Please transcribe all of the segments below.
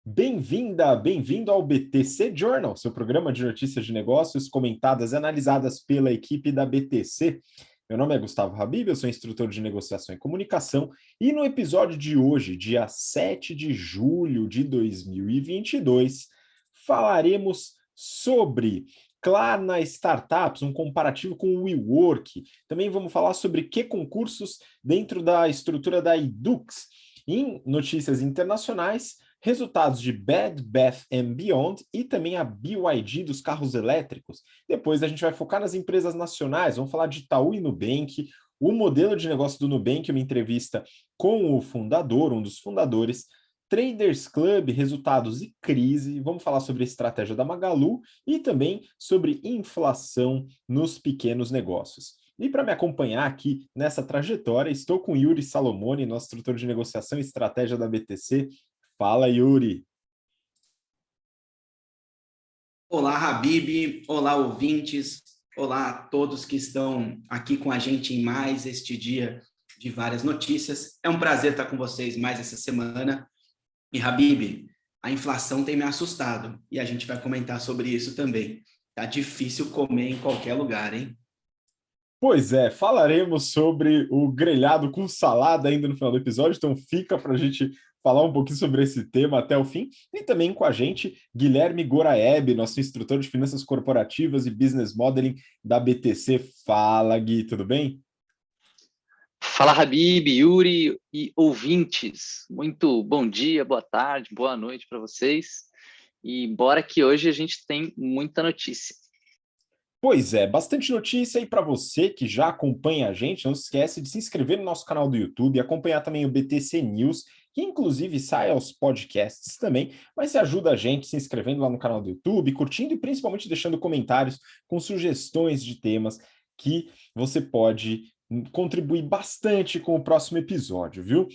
Bem-vinda, bem-vindo ao BTC Journal, seu programa de notícias de negócios comentadas e analisadas pela equipe da BTC. Meu nome é Gustavo Habib, eu sou instrutor de negociação e comunicação, e no episódio de hoje, dia 7 de julho de 2022, falaremos sobre Klarna Startups, um comparativo com o WeWork. Também vamos falar sobre concursos dentro da estrutura da Edux. Em notícias internacionais, resultados de Bed Bath & Beyond e também a BYD dos carros elétricos. Depois a gente vai focar nas empresas nacionais, vamos falar de Itaú e Nubank, o modelo de negócio do Nubank, uma entrevista com o fundador, um dos fundadores, Traders Club, resultados e crise, vamos falar sobre a estratégia da Magalu e também sobre inflação nos pequenos negócios. E para me acompanhar aqui nessa trajetória, estou com Yuri Salomone, nosso instrutor de negociação e estratégia da BTC. Fala, Yuri. Olá, Habib. Olá, ouvintes. Olá a todos que estão aqui com a gente em mais este dia de várias notícias. É um prazer estar com vocês mais essa semana. E, Habib, a inflação tem me assustado e a gente vai comentar sobre isso também. Tá difícil comer em qualquer lugar, hein? Pois é, falaremos sobre o grelhado com salada ainda no final do episódio, então fica para a gente falar um pouquinho sobre esse tema até o fim. E também com a gente, Guilherme Goraeb, nosso instrutor de finanças corporativas e business modeling da BTC. Fala, Gui, tudo bem? Fala, Habib, Yuri e ouvintes. Muito bom dia, boa tarde, boa noite para vocês. E bora que hoje a gente tem muita notícia. Pois é, bastante notícia aí para você que já acompanha a gente. Não se esquece de se inscrever no nosso canal do YouTube, acompanhar também o BTC News, que inclusive sai aos podcasts também, mas se ajuda a gente se inscrevendo lá no canal do YouTube, curtindo e principalmente deixando comentários com sugestões de temas que você pode contribuir bastante com o próximo episódio, viu?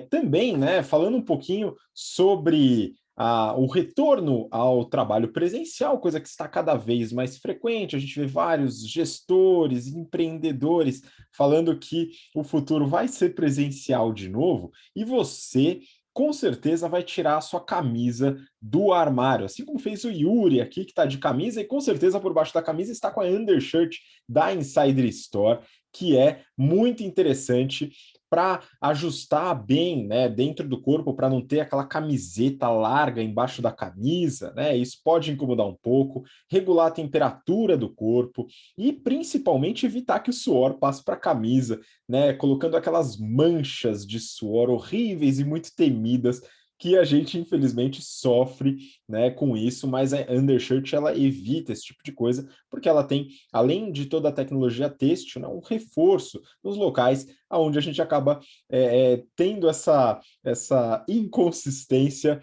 Também, né, falando um pouquinho sobre o retorno ao trabalho presencial, coisa que está cada vez mais frequente. A gente vê vários gestores, empreendedores falando que o futuro vai ser presencial de novo, e você com certeza vai tirar a sua camisa do armário, assim como fez o Yuri aqui, que está de camisa, e com certeza por baixo da camisa está com a undershirt da Insider Store, que é muito interessante para ajustar bem, né, dentro do corpo, para não ter aquela camiseta larga embaixo da camisa, né? Isso pode incomodar um pouco, regular a temperatura do corpo e principalmente evitar que o suor passe para a camisa, né? Colocando aquelas manchas de suor horríveis e muito temidas que a gente infelizmente sofre, né, com isso, mas a undershirt ela evita esse tipo de coisa, porque ela tem, além de toda a tecnologia têxtil, né, um reforço nos locais onde a gente acaba tendo essa inconsistência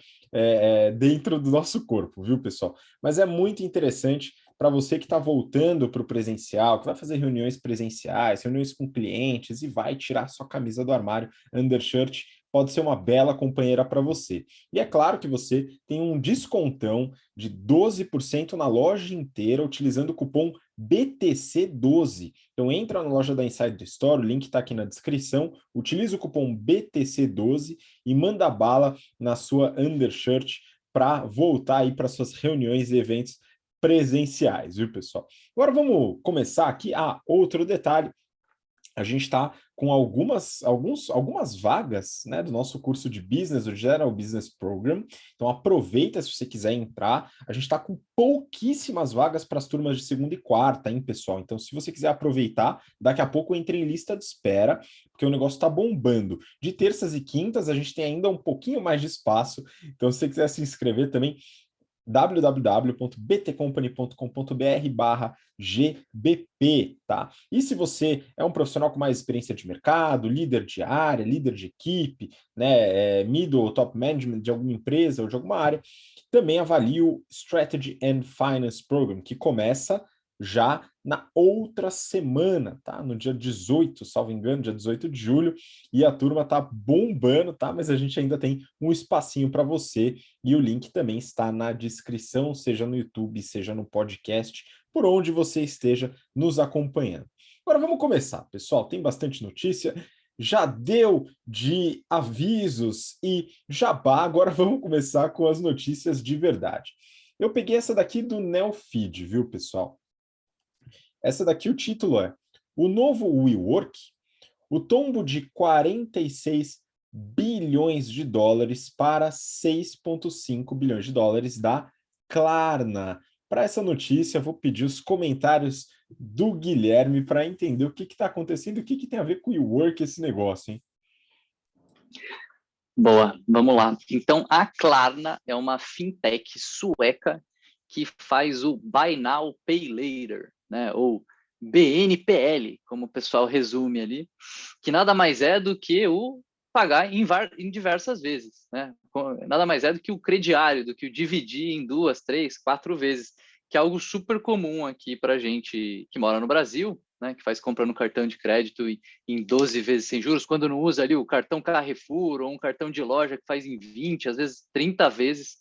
dentro do nosso corpo, viu, pessoal? Mas é muito interessante para você que está voltando para o presencial, que vai fazer reuniões presenciais, reuniões com clientes e vai tirar sua camisa do armário, undershirt pode ser uma bela companheira para você. E é claro que você tem um descontão de 12% na loja inteira utilizando o cupom BTC12. Então entra na loja da Insider Store, o link está aqui na descrição, utiliza o cupom BTC12 e manda bala na sua undershirt para voltar aí para suas reuniões e eventos presenciais, viu, pessoal? Agora vamos começar aqui. Outro detalhe, a gente está com algumas vagas, né, do nosso curso de Business, o General Business Program. Então aproveita se você quiser entrar. A gente está com pouquíssimas vagas para as turmas de segunda e quarta, hein, pessoal? Então, se você quiser aproveitar, daqui a pouco entre em lista de espera, porque o negócio está bombando. De terças e quintas, a gente tem ainda um pouquinho mais de espaço. Então, se você quiser se inscrever também, www.btcompany.com.br/GBP, tá? E se você é um profissional com mais experiência de mercado, líder de área, líder de equipe, né, middle ou top management de alguma empresa ou de alguma área, também avalie o Strategy and Finance Program, que começa já na outra semana, tá? No dia 18, salvo engano, dia 18 de julho, e a turma tá bombando, tá? Mas a gente ainda tem um espacinho para você, e o link também está na descrição, seja no YouTube, seja no podcast, por onde você esteja nos acompanhando. Agora vamos começar, pessoal, tem bastante notícia. já deu de avisos e jabá, agora vamos começar com as notícias de verdade. Eu peguei essa daqui do Neofeed, viu, pessoal? Essa daqui, o título é: O novo WeWork, o tombo de 46 bilhões de dólares para 6,5 bilhões de dólares da Klarna. Para essa notícia, eu vou pedir os comentários do Guilherme para entender o que está acontecendo e o que tem a ver com o WeWork esse negócio, hein? Boa, vamos lá. Então, a Klarna é uma fintech sueca que faz o Buy Now, Pay Later, né? Ou BNPL, como o pessoal resume ali, que nada mais é do que o pagar em diversas vezes, né? Nada mais é do que o crediário, do que o dividir em 2, 3, 4 vezes, que é algo super comum aqui para gente que mora no Brasil, né? Que faz compra no cartão de crédito em 12 vezes sem juros, quando não usa ali o cartão Carrefour ou um cartão de loja que faz em 20, às vezes 30 vezes,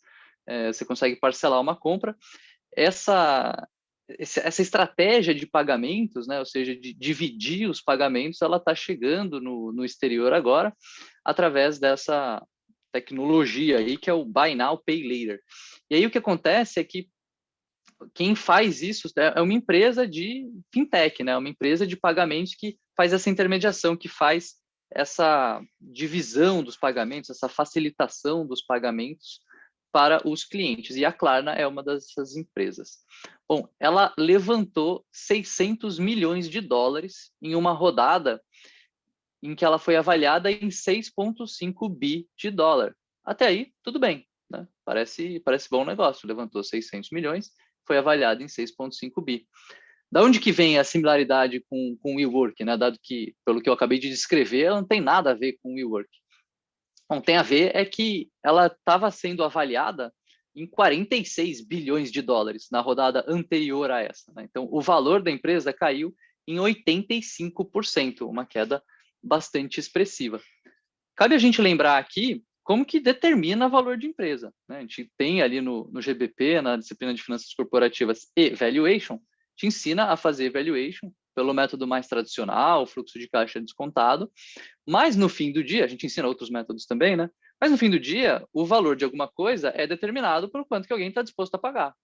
você consegue parcelar uma compra. Essa estratégia de pagamentos, né, ou seja, de dividir os pagamentos, ela está chegando no exterior agora, através dessa tecnologia aí, que é o Buy Now, Pay Later. E aí o que acontece é que quem faz isso é uma empresa de fintech, né? Uma empresa de pagamentos que faz essa intermediação, que faz essa divisão dos pagamentos, essa facilitação dos pagamentos para os clientes. E a Klarna é uma dessas empresas. Bom, ela levantou 600 milhões de dólares em uma rodada em que ela foi avaliada em 6,5 bi de dólar. Até aí, tudo bem, né? Parece bom negócio. Levantou 600 milhões, foi avaliado em 6,5 bi. Da onde que vem a similaridade com o WeWork, né? Dado que, pelo que eu acabei de descrever, ela não tem nada a ver com o WeWork. Não tem a ver é que ela estava sendo avaliada em 46 bilhões de dólares na rodada anterior a essa, né? Então, o valor da empresa caiu em 85%, uma queda bastante expressiva. Cabe a gente lembrar aqui como que determina valor de empresa, né? A gente tem ali no GBP, na disciplina de finanças corporativas e valuation, te ensina a fazer valuation pelo método mais tradicional, fluxo de caixa descontado, mas no fim do dia, a gente ensina outros métodos também, né? Mas no fim do dia, o valor de alguma coisa é determinado por quanto que alguém está disposto a pagar.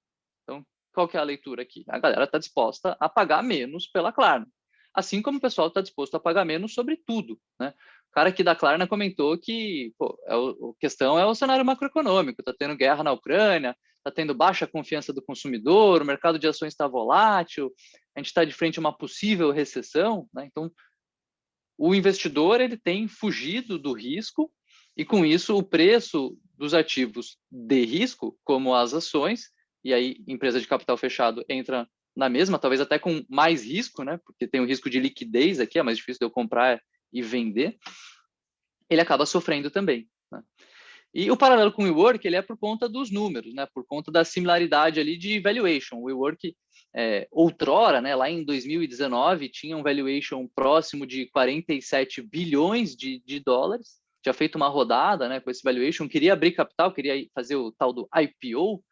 Então, qual que é a leitura aqui? A galera está disposta a pagar menos pela Klarna. Assim como o pessoal está disposto a pagar menos sobre tudo, né? O cara aqui da Klarna comentou que a questão é o cenário macroeconômico, está tendo guerra na Ucrânia, está tendo baixa confiança do consumidor, o mercado de ações está volátil, a gente está de frente a uma possível recessão, né? Então, o investidor ele tem fugido do risco e, com isso, o preço dos ativos de risco, como as ações, e aí empresa de capital fechado entra na mesma, talvez até com mais risco, né? Porque tem o risco de liquidez aqui, é mais difícil de eu comprar e vender, ele acaba sofrendo também, né? E o paralelo com o WeWork, ele é por conta dos números, né? Por conta da similaridade ali de valuation. O WeWork, outrora, né, lá em 2019, tinha um valuation próximo de 47 bilhões de dólares. Tinha feito uma rodada, né, com esse valuation, queria abrir capital, queria fazer o tal do IPO,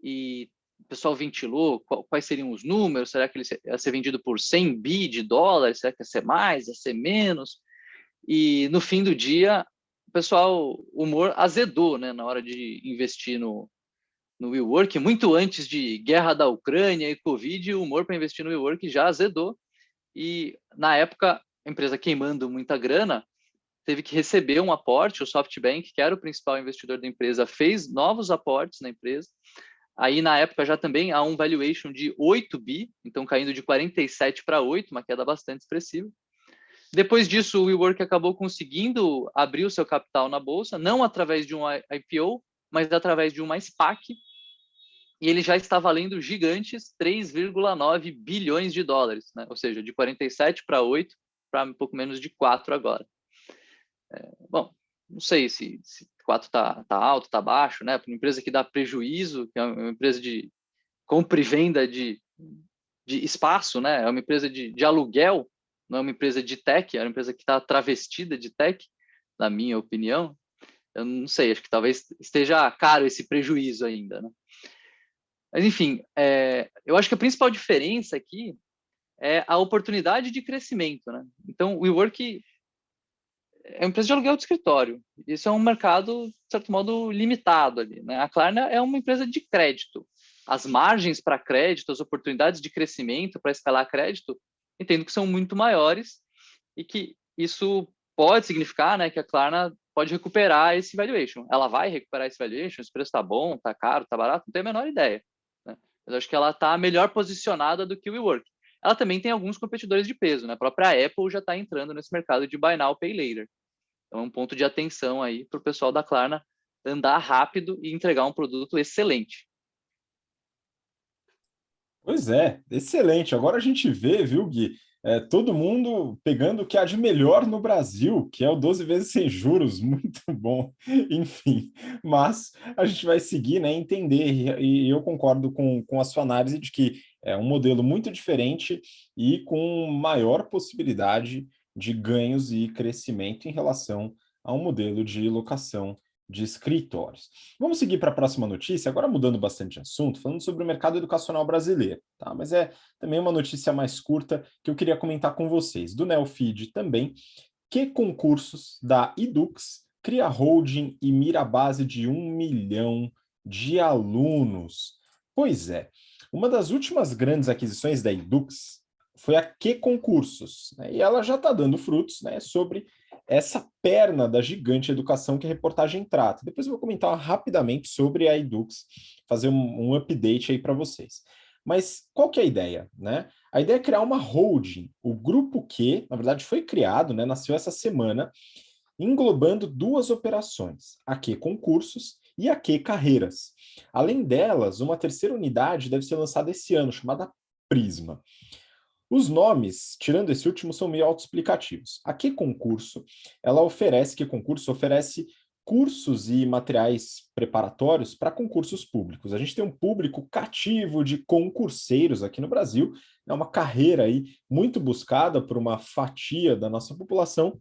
e o pessoal ventilou quais seriam os números, será que ele ia ser vendido por 100 bi de dólares, será que ia ser mais, ia ser menos? E no fim do dia, o pessoal, o humor azedou, né, na hora de investir no WeWork, muito antes de guerra da Ucrânia e Covid, o humor para investir no WeWork já azedou, e na época, a empresa queimando muita grana, teve que receber um aporte, o SoftBank, que era o principal investidor da empresa, fez novos aportes na empresa, aí na época já também há um valuation de 8 bi, então caindo de 47 para 8, uma queda bastante expressiva. Depois disso, o WeWork acabou conseguindo abrir o seu capital na bolsa, não através de um IPO, mas através de uma SPAC, e ele já está valendo gigantes 3,9 bilhões de dólares, né? Ou seja, de 47 para 8, para um pouco menos de 4 agora. Bom, não sei se 4 está alto, está baixo, né? Para uma empresa que dá prejuízo, que é uma empresa de compra e venda de espaço, né? É uma empresa de aluguel, não é uma empresa de tech, é uma empresa que está travestida de tech, na minha opinião. Eu não sei, acho que talvez esteja caro esse prejuízo ainda, né? Mas, enfim, eu acho que a principal diferença aqui é a oportunidade de crescimento, né? Então, o WeWork é uma empresa de aluguel de escritório. Isso é um mercado, de certo modo, limitado ali, né? A Klarna é uma empresa de crédito. As margens para crédito, as oportunidades de crescimento para escalar crédito, entendo que são muito maiores e que isso pode significar, né, que a Klarna pode recuperar esse valuation. Ela vai recuperar esse valuation? Esse preço está bom, está caro, está barato? Não tenho a menor ideia, né? Mas acho que ela está melhor posicionada do que o WeWork. Ela também tem alguns competidores de peso, né? A própria Apple já está entrando nesse mercado de Buy Now, Pay Later. Então é um ponto de atenção aí para o pessoal da Klarna andar rápido e entregar um produto excelente. Pois é, excelente. Agora a gente vê, viu, Gui, todo mundo pegando o que há de melhor no Brasil, que é o 12 vezes sem juros, muito bom. Enfim, mas a gente vai seguir, né, entender, e eu concordo com a sua análise de que é um modelo muito diferente e com maior possibilidade de ganhos e crescimento em relação a um modelo de locação de escritórios. Vamos seguir para a próxima notícia, agora mudando bastante de assunto, falando sobre o mercado educacional brasileiro, tá? Mas é também uma notícia mais curta que eu queria comentar com vocês. Do Neofeed também, que concursos da Edux cria holding e mira a base de 1 milhão de alunos? Pois é, uma das últimas grandes aquisições da Edux foi a Que Concursos, né? E ela já está dando frutos, né, sobre essa perna da gigante educação que a reportagem trata. Depois eu vou comentar rapidamente sobre a Edux, fazer um update aí para vocês. Mas qual que é a ideia, né? A ideia é criar uma holding. O grupo Q, na verdade, foi criado, né? Nasceu essa semana, englobando duas operações, a Q Concursos e a Q Carreiras. Além delas, uma terceira unidade deve ser lançada esse ano, chamada Prisma. Os nomes, tirando esse último, são meio autoexplicativos. A Que Concurso, Que Concurso oferece cursos e materiais preparatórios para concursos públicos. A gente tem um público cativo de concurseiros aqui no Brasil, é uma carreira aí muito buscada por uma fatia da nossa população,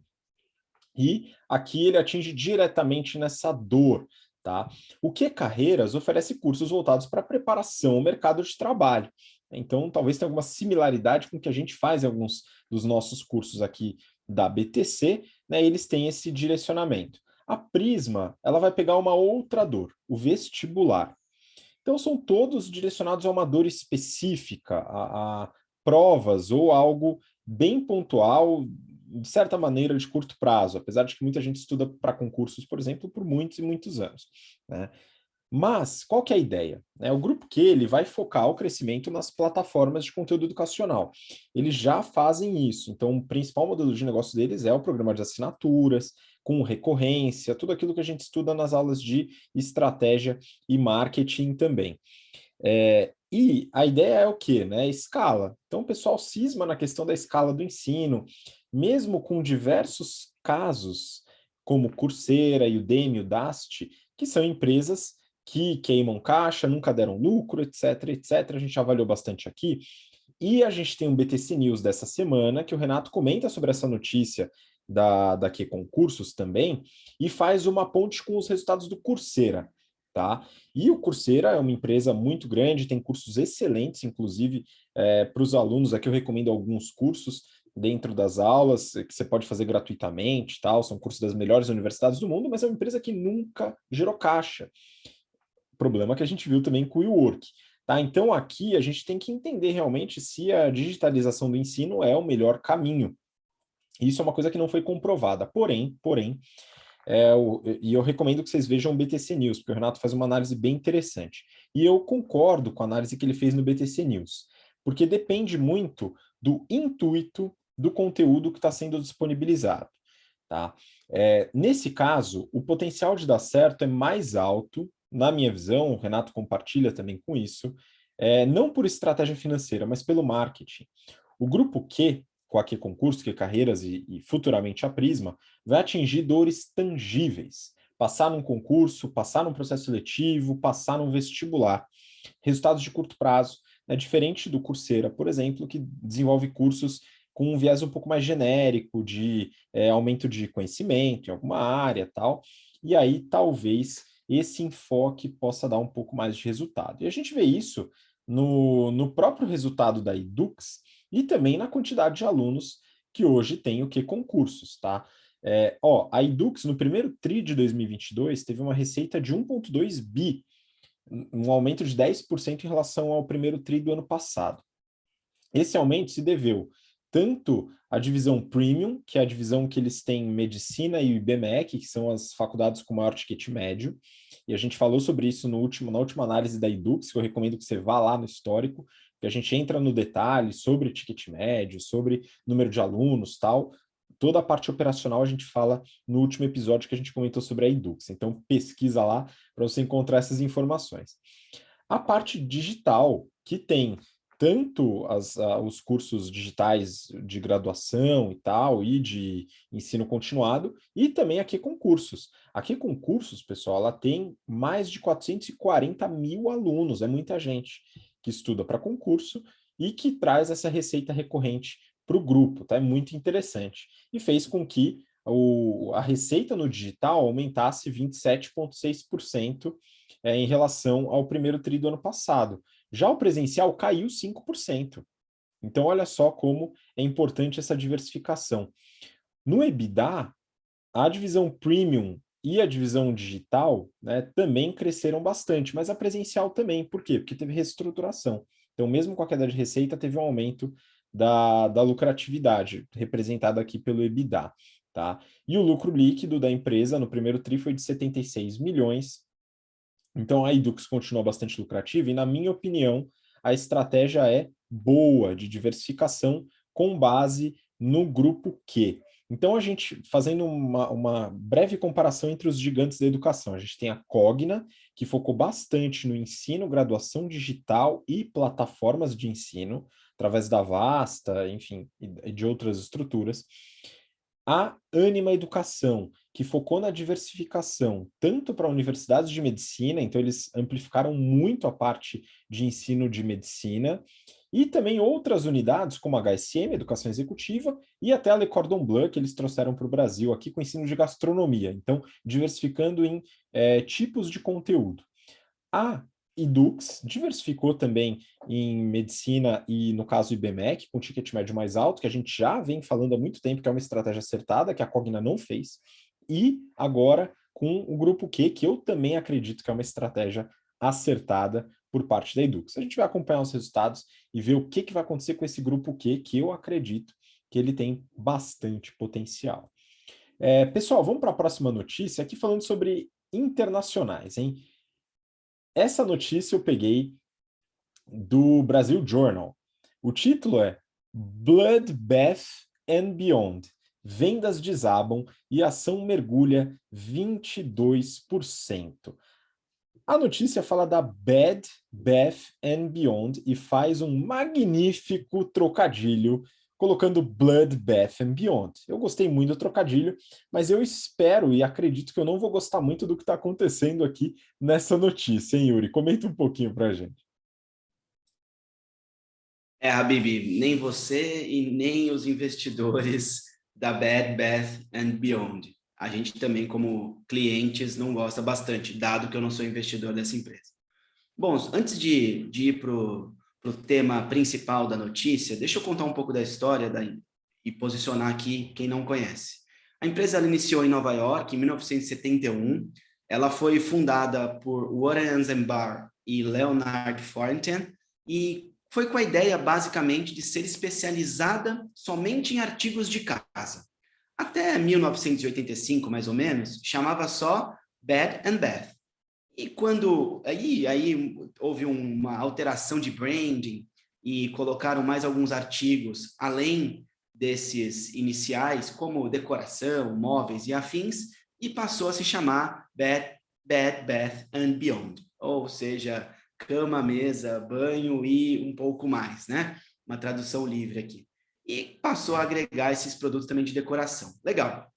e aqui ele atinge diretamente nessa dor, tá? O Que Carreiras oferece cursos voltados para preparação ao mercado de trabalho. Então, talvez tenha alguma similaridade com o que a gente faz em alguns dos nossos cursos aqui da BTC, né? Eles têm esse direcionamento. A Prisma, ela vai pegar uma outra dor, o vestibular. Então, são todos direcionados a uma dor específica, a provas ou algo bem pontual, de certa maneira, de curto prazo, apesar de que muita gente estuda para concursos, por exemplo, por muitos e muitos anos, né? Mas, qual que é a ideia? O grupo Q ele vai focar o crescimento nas plataformas de conteúdo educacional. Eles já fazem isso. Então, o principal modelo de negócio deles é o programa de assinaturas, com recorrência, tudo aquilo que a gente estuda nas aulas de estratégia e marketing também. E a ideia é o quê? Né? Escala. Então, o pessoal cisma na questão da escala do ensino, mesmo com diversos casos, como Coursera, Udemy, Udacity, que são empresas que queimam caixa, nunca deram lucro, etc, etc. A gente avaliou bastante aqui. E a gente tem um BTC News dessa semana, que o Renato comenta sobre essa notícia da Que Concursos também, e faz uma ponte com os resultados do Coursera, tá? E o Coursera é uma empresa muito grande, tem cursos excelentes, inclusive, para os alunos. Aqui eu recomendo alguns cursos dentro das aulas, que você pode fazer gratuitamente, tal. São cursos das melhores universidades do mundo, mas é uma empresa que nunca gerou caixa. Problema que a gente viu também com o WeWork. Tá? Então, aqui a gente tem que entender realmente se a digitalização do ensino é o melhor caminho. Isso é uma coisa que não foi comprovada. Porém, e eu recomendo que vocês vejam o BTC News, porque o Renato faz uma análise bem interessante. E eu concordo com a análise que ele fez no BTC News, porque depende muito do intuito do conteúdo que está sendo disponibilizado. Tá? Nesse caso, o potencial de dar certo é mais alto, na minha visão, o Renato compartilha também com isso, não por estratégia financeira, mas pelo marketing. O grupo Q, com a Que Concurso, Que Carreiras e futuramente a Prisma, vai atingir dores tangíveis. Passar num concurso, passar num processo seletivo, passar num vestibular. Resultados de curto prazo, né? Diferente do Coursera, por exemplo, que desenvolve cursos com um viés um pouco mais genérico de aumento de conhecimento em alguma área, tal. E aí, talvez, esse enfoque possa dar um pouco mais de resultado. E a gente vê isso no próprio resultado da Edux e também na quantidade de alunos que hoje tem o Que Concursos, tá? A Edux, no primeiro TRI de 2022, teve uma receita de 1,2 bi, um aumento de 10% em relação ao primeiro TRI do ano passado. Esse aumento se deveu tanto à divisão Premium, que é a divisão que eles têm medicina, e o IBMEC, que são as faculdades com maior ticket médio, e a gente falou sobre isso na última análise da Edux, que eu recomendo que você vá lá no histórico, que a gente entra no detalhe sobre ticket médio, sobre número de alunos, tal. Toda a parte operacional a gente fala no último episódio que a gente comentou sobre a Edux. Então, pesquisa lá para você encontrar essas informações. A parte digital, que tem tanto os cursos digitais de graduação e tal, e de ensino continuado, e também aqui concursos. Aqui concursos, pessoal, ela tem mais de 440 mil alunos, é muita gente que estuda para concurso e que traz essa receita recorrente para o grupo, tá? É muito interessante. E fez com que a receita no digital aumentasse 27,6% em relação ao primeiro TRI do ano passado. Já o presencial caiu 5%. Então, olha só como é importante essa diversificação. No EBITDA, a divisão Premium e a divisão digital, né, também cresceram bastante, mas a presencial também. Por quê? Porque teve reestruturação. Então, mesmo com a queda de receita, teve um aumento da lucratividade, representada aqui pelo EBITDA. Tá? E o lucro líquido da empresa no primeiro TRI foi de 76 milhões. Então, a Edux continua bastante lucrativa e, na minha opinião, a estratégia é boa de diversificação com base no grupo Q. Então, a gente, fazendo uma breve comparação entre os gigantes da educação, a gente tem a Cogna, que focou bastante no ensino, graduação digital e plataformas de ensino, através da Vasta, enfim, e de outras estruturas. A Ânima Educação, que focou na diversificação, tanto para universidades de medicina, então eles amplificaram muito a parte de ensino de medicina, e também outras unidades, como a HSM, Educação Executiva, e até a Le Cordon Bleu, que eles trouxeram para o Brasil, aqui com ensino de gastronomia, então diversificando em tipos de conteúdo. A Edux diversificou também em medicina e, no caso, IBMEC, com ticket médio mais alto, que a gente já vem falando há muito tempo que é uma estratégia acertada, que a Cogna não fez, e agora com o grupo Q, que eu também acredito que é uma estratégia acertada por parte da Edux. A gente vai acompanhar os resultados e ver o que vai acontecer com esse grupo Q, que eu acredito que ele tem bastante potencial. Pessoal, vamos para a próxima notícia, aqui falando sobre internacionais, hein? Essa notícia eu peguei do Brasil Journal. O título é Bloodbath and Beyond. Vendas desabam e a ação mergulha 22%. A notícia fala da Bed Bath and Beyond e faz um magnífico trocadilho colocando Blood, Bath and Beyond. Eu gostei muito do trocadilho, mas eu espero e acredito que eu não vou gostar muito do que está acontecendo aqui nessa notícia, hein, Yuri? Comenta um pouquinho para a gente. Habib, nem você e nem os investidores da Bed Bath and Beyond. A gente também, como clientes, não gosta bastante, dado que eu não sou investidor dessa empresa. Bom, antes de ir para o tema principal da notícia, deixa eu contar um pouco da história e posicionar aqui quem não conhece. A empresa ela iniciou em Nova York em 1971. Ela foi fundada por Warren Eisenbar e Leonard Thornton e foi com a ideia, basicamente, de ser especializada somente em artigos de casa. Até 1985, mais ou menos, chamava só Bed and Bath. E quando aí houve uma alteração de branding e colocaram mais alguns artigos além desses iniciais, como decoração, móveis e afins, e passou a se chamar Bed, Bath and Beyond, ou seja, cama, mesa, banho e um pouco mais, né? Uma tradução livre aqui. E passou a agregar esses produtos também de decoração. Legal.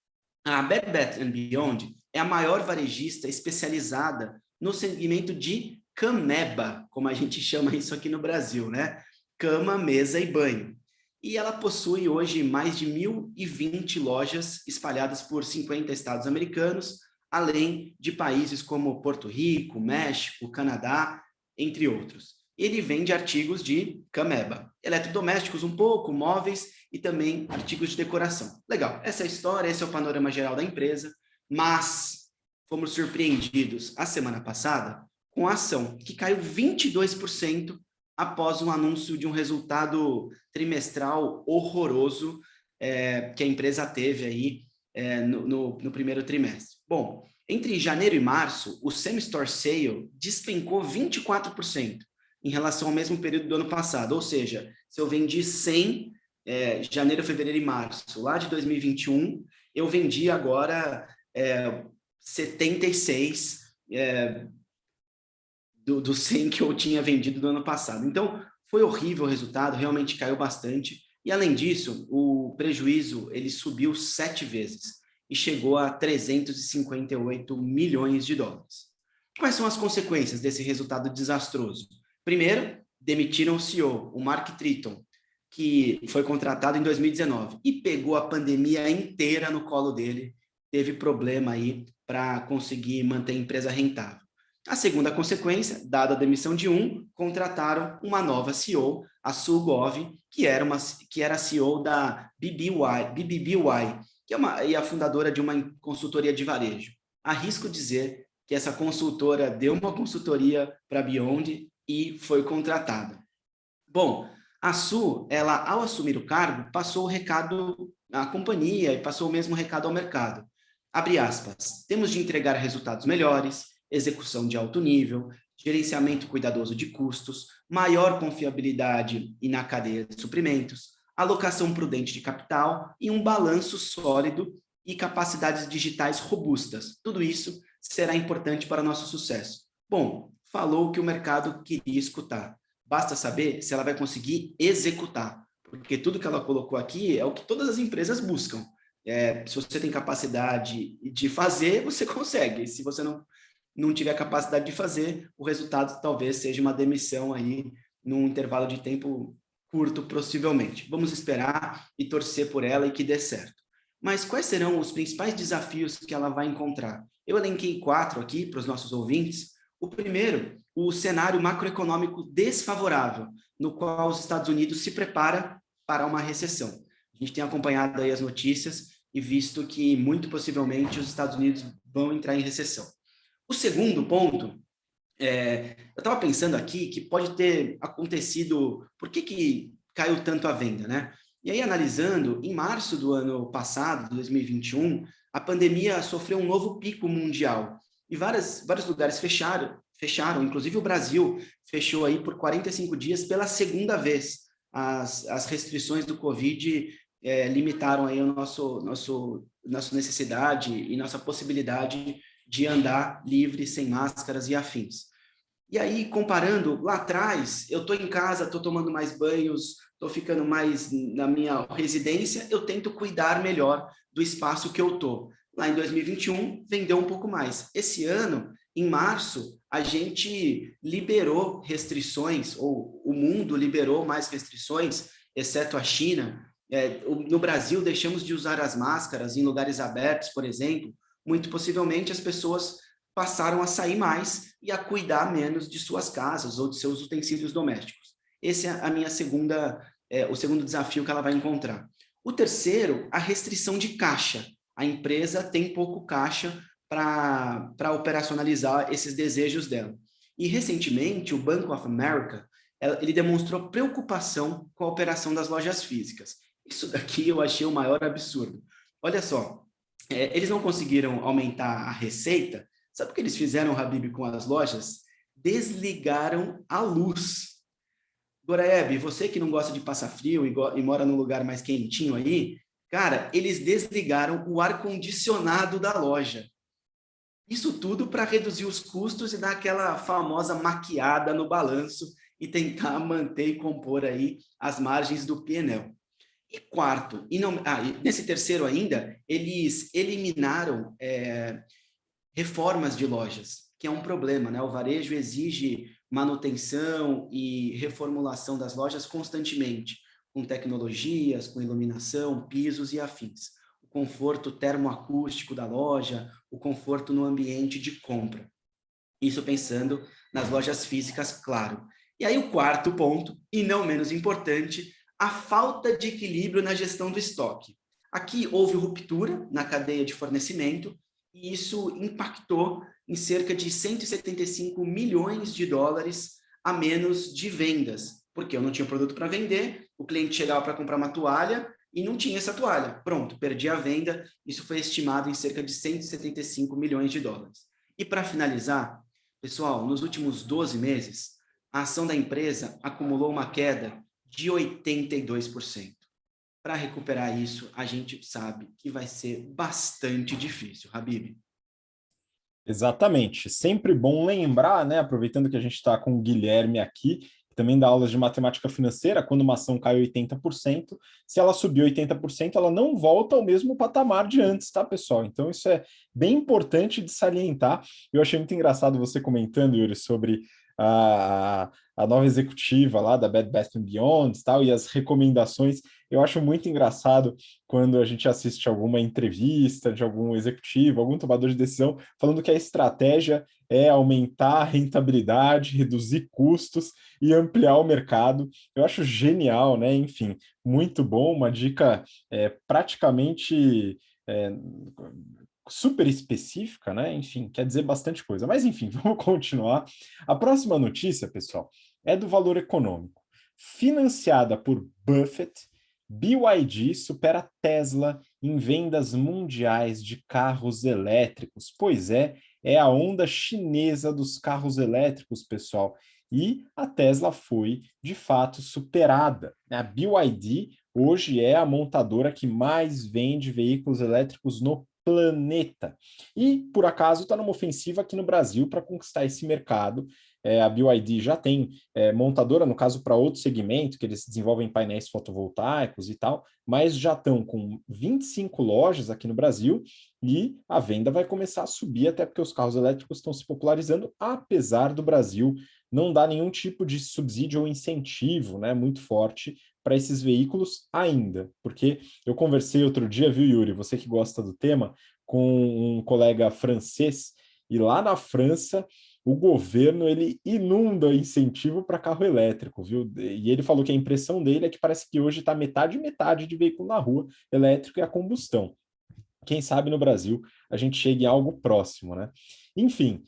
A Bed Bath & Beyond é a maior varejista especializada no segmento de cameba, como a gente chama isso aqui no Brasil, né? Cama, mesa e banho. E ela possui hoje mais de 1.020 lojas espalhadas por 50 estados americanos, além de países como Porto Rico, México, Canadá, entre outros. Ele vende artigos de Cameba, eletrodomésticos um pouco, móveis e também artigos de decoração. Legal, essa é a história, esse é o panorama geral da empresa, mas fomos surpreendidos a semana passada com a ação que caiu 22% após um anúncio de um resultado trimestral horroroso que a empresa teve aí no primeiro trimestre. Bom, entre janeiro e março, o same-store sale despencou 24% em relação ao mesmo período do ano passado, ou seja, se eu vendi 100 janeiro, fevereiro e março, lá de 2021, eu vendi agora 76 do 100 que eu tinha vendido no ano passado. Então, foi horrível o resultado, realmente caiu bastante. E, além disso, o prejuízo ele subiu 7 vezes e chegou a 358 milhões de dólares. Quais são as consequências desse resultado desastroso? Primeiro, demitiram o CEO, o Mark Tritton, que foi contratado em 2019 e pegou a pandemia inteira no colo dele, teve problema aí para conseguir manter a empresa rentável. A segunda consequência, dada a demissão de contrataram uma nova CEO, a Sue Gove, que era CEO da BBBY, que é a fundadora de uma consultoria de varejo. Arrisco dizer que essa consultora deu uma consultoria para a Beyond e foi contratada. Bom, a Sue, ela, ao assumir o cargo, passou o recado à companhia e passou o mesmo recado ao mercado. Abre aspas, temos de entregar resultados melhores, execução de alto nível, gerenciamento cuidadoso de custos, maior confiabilidade na cadeia de suprimentos, alocação prudente de capital e um balanço sólido e capacidades digitais robustas. Tudo isso será importante para o nosso sucesso. Bom, falou o que o mercado queria escutar. Basta saber se ela vai conseguir executar, porque tudo que ela colocou aqui é o que todas as empresas buscam. Se você tem capacidade de fazer, você consegue. Se você não tiver capacidade de fazer, o resultado talvez seja uma demissão aí num intervalo de tempo curto, possivelmente. Vamos esperar e torcer por ela e que dê certo. Mas quais serão os principais desafios que ela vai encontrar? Eu elenquei 4 aqui para os nossos ouvintes. O primeiro, o cenário macroeconômico desfavorável, no qual os Estados Unidos se prepara para uma recessão. A gente tem acompanhado aí as notícias e visto que, muito possivelmente, os Estados Unidos vão entrar em recessão. O segundo ponto, eu estava pensando aqui que pode ter acontecido, por que caiu tanto a venda, né? E aí, analisando, em março do ano passado, 2021, a pandemia sofreu um novo pico mundial e vários lugares fecharam, inclusive o Brasil fechou aí por 45 dias pela segunda vez. As restrições do Covid limitaram aí a nossa necessidade e nossa possibilidade de andar livre, sem máscaras e afins. E aí, comparando, lá atrás, eu estou em casa, estou tomando mais banhos, estou ficando mais na minha residência, eu tento cuidar melhor do espaço que eu estou. Lá em 2021, vendeu um pouco mais. Esse ano, em março, a gente liberou restrições, ou o mundo liberou mais restrições, exceto a China. No Brasil, deixamos de usar as máscaras em lugares abertos, por exemplo. Muito possivelmente, as pessoas passaram a sair mais e a cuidar menos de suas casas ou de seus utensílios domésticos. Esse é o segundo desafio que ela vai encontrar. O terceiro, a restrição de caixa. A empresa tem pouco caixa para operacionalizar esses desejos dela. E, recentemente, o Bank of America ele demonstrou preocupação com a operação das lojas físicas. Isso daqui eu achei o maior absurdo. Olha só, eles não conseguiram aumentar a receita. Sabe o que eles fizeram, Habib, com as lojas? Desligaram a luz. Goraeb, você que não gosta de passar frio e mora num lugar mais quentinho aí, cara, eles desligaram o ar-condicionado da loja. Isso tudo para reduzir os custos e dar aquela famosa maquiada no balanço e tentar manter e compor aí as margens do P&L. E quarto, nesse terceiro ainda, eles eliminaram reformas de lojas, que é um problema, né? O varejo exige manutenção e reformulação das lojas constantemente, com tecnologias, com iluminação, pisos e afins. O conforto termoacústico da loja, o conforto no ambiente de compra. Isso pensando nas lojas físicas, claro. E aí o quarto ponto, e não menos importante, a falta de equilíbrio na gestão do estoque. Aqui houve ruptura na cadeia de fornecimento e isso impactou em cerca de 175 milhões de dólares a menos de vendas, porque eu não tinha produto para vender, o cliente chegava para comprar uma toalha e não tinha essa toalha. Pronto, perdi a venda, isso foi estimado em cerca de 175 milhões de dólares. E para finalizar, pessoal, nos últimos 12 meses, a ação da empresa acumulou uma queda de 82%. Para recuperar isso, a gente sabe que vai ser bastante difícil, Habib. Exatamente. Sempre bom lembrar, né? Aproveitando que a gente está com o Guilherme aqui, que também dá aulas de matemática financeira, quando uma ação cai 80%, se ela subir 80%, ela não volta ao mesmo patamar de antes, tá, pessoal? Então, isso é bem importante de salientar. Eu achei muito engraçado você comentando, Yuri, sobre a nova executiva lá da Bed Bath Beyond e tal, e as recomendações. Eu acho muito engraçado quando a gente assiste alguma entrevista de algum executivo, algum tomador de decisão, falando que a estratégia é aumentar a rentabilidade, reduzir custos e ampliar o mercado. Eu acho genial, né? Enfim, muito bom, uma dica praticamente super específica, né? Enfim, quer dizer bastante coisa. Mas, enfim, vamos continuar. A próxima notícia, pessoal, é do Valor Econômico. Financiada por Buffett, BYD supera Tesla em vendas mundiais de carros elétricos. Pois é a onda chinesa dos carros elétricos, pessoal. E a Tesla foi, de fato, superada. A BYD hoje é a montadora que mais vende veículos elétricos no planeta. E, por acaso, está numa ofensiva aqui no Brasil para conquistar esse mercado. A BYD já tem montadora, no caso, para outro segmento, que eles desenvolvem painéis fotovoltaicos e tal, mas já estão com 25 lojas aqui no Brasil e a venda vai começar a subir, até porque os carros elétricos estão se popularizando, apesar do Brasil não dar nenhum tipo de subsídio ou incentivo, né, muito forte para esses veículos ainda, porque eu conversei outro dia, viu, Yuri, você que gosta do tema, com um colega francês, e lá na França o governo ele inunda incentivo para carro elétrico, viu? E ele falou que a impressão dele é que parece que hoje está metade de veículo na rua elétrico e a combustão. Quem sabe no Brasil a gente chegue a algo próximo, né? Enfim,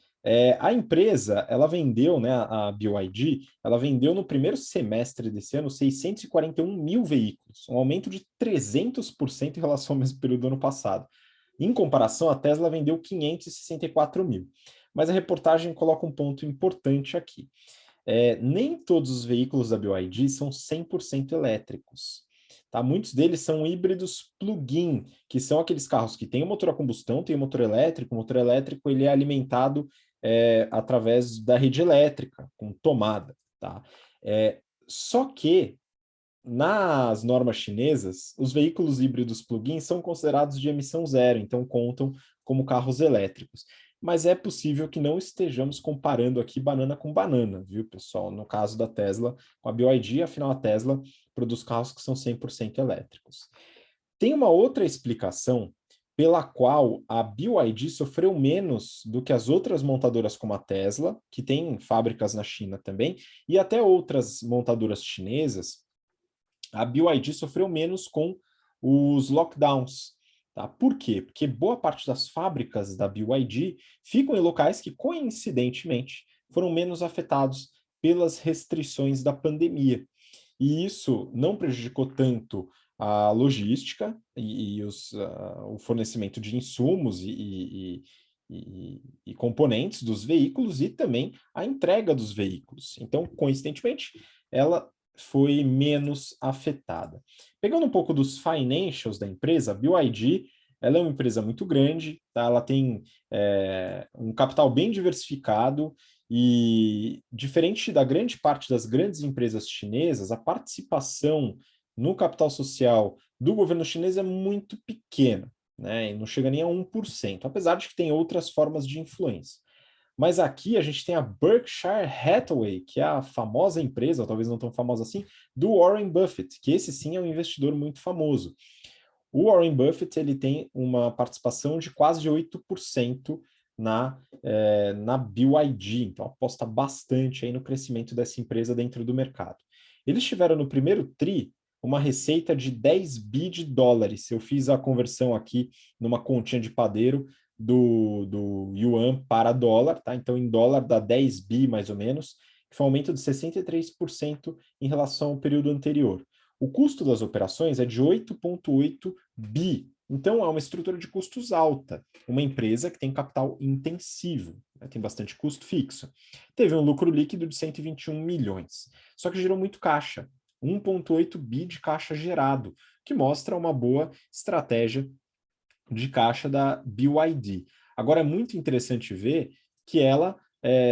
a empresa, ela vendeu, né, a BYD, ela vendeu no primeiro semestre desse ano 641 mil veículos, um aumento de 300% em relação ao mesmo período do ano passado. Em comparação, a Tesla vendeu 564 mil. Mas a reportagem coloca um ponto importante aqui. Nem todos os veículos da BYD são 100% elétricos. Tá? Muitos deles são híbridos plug-in, que são aqueles carros que têm o motor a combustão, tem o motor elétrico. O motor elétrico ele é alimentado através da rede elétrica, com tomada. Tá? Só que, nas normas chinesas, os veículos híbridos plug-in são considerados de emissão zero, então contam como carros elétricos. Mas é possível que não estejamos comparando aqui banana com banana, viu, pessoal? No caso da Tesla com a BYD, afinal a Tesla produz carros que são 100% elétricos. Tem uma outra explicação pela qual a BYD sofreu menos do que as outras montadoras como a Tesla, que tem fábricas na China também, e até outras montadoras chinesas. A BYD sofreu menos com os lockdowns. Tá? Por quê? Porque boa parte das fábricas da BYD ficam em locais que, coincidentemente, foram menos afetados pelas restrições da pandemia. E isso não prejudicou tanto a logística e o fornecimento de insumos e componentes dos veículos e também a entrega dos veículos. Então, coincidentemente, ela foi menos afetada. Pegando um pouco dos financials da empresa, a BYD ela é uma empresa muito grande, tá? Ela tem um capital bem diversificado e, diferente da grande parte das grandes empresas chinesas, a participação no capital social do governo chinês é muito pequena, né? E não chega nem a 1%, apesar de que tem outras formas de influência. Mas aqui a gente tem a Berkshire Hathaway, que é a famosa empresa, ou talvez não tão famosa assim, do Warren Buffett, que esse sim é um investidor muito famoso. O Warren Buffett ele tem uma participação de quase 8% na BYD, então aposta bastante aí no crescimento dessa empresa dentro do mercado. Eles tiveram no primeiro TRI uma receita de 10 bi de dólares. Eu fiz a conversão aqui numa continha de padeiro do yuan para dólar, tá? Então em dólar dá 10 bi mais ou menos, que foi um aumento de 63% em relação ao período anterior. O custo das operações é de 8,8 bi. Então, é uma estrutura de custos alta, uma empresa que tem capital intensivo, né, tem bastante custo fixo. Teve um lucro líquido de 121 milhões, só que gerou muito caixa, 1,8 bi de caixa gerado, que mostra uma boa estratégia de caixa da BYD. Agora, é muito interessante ver que ela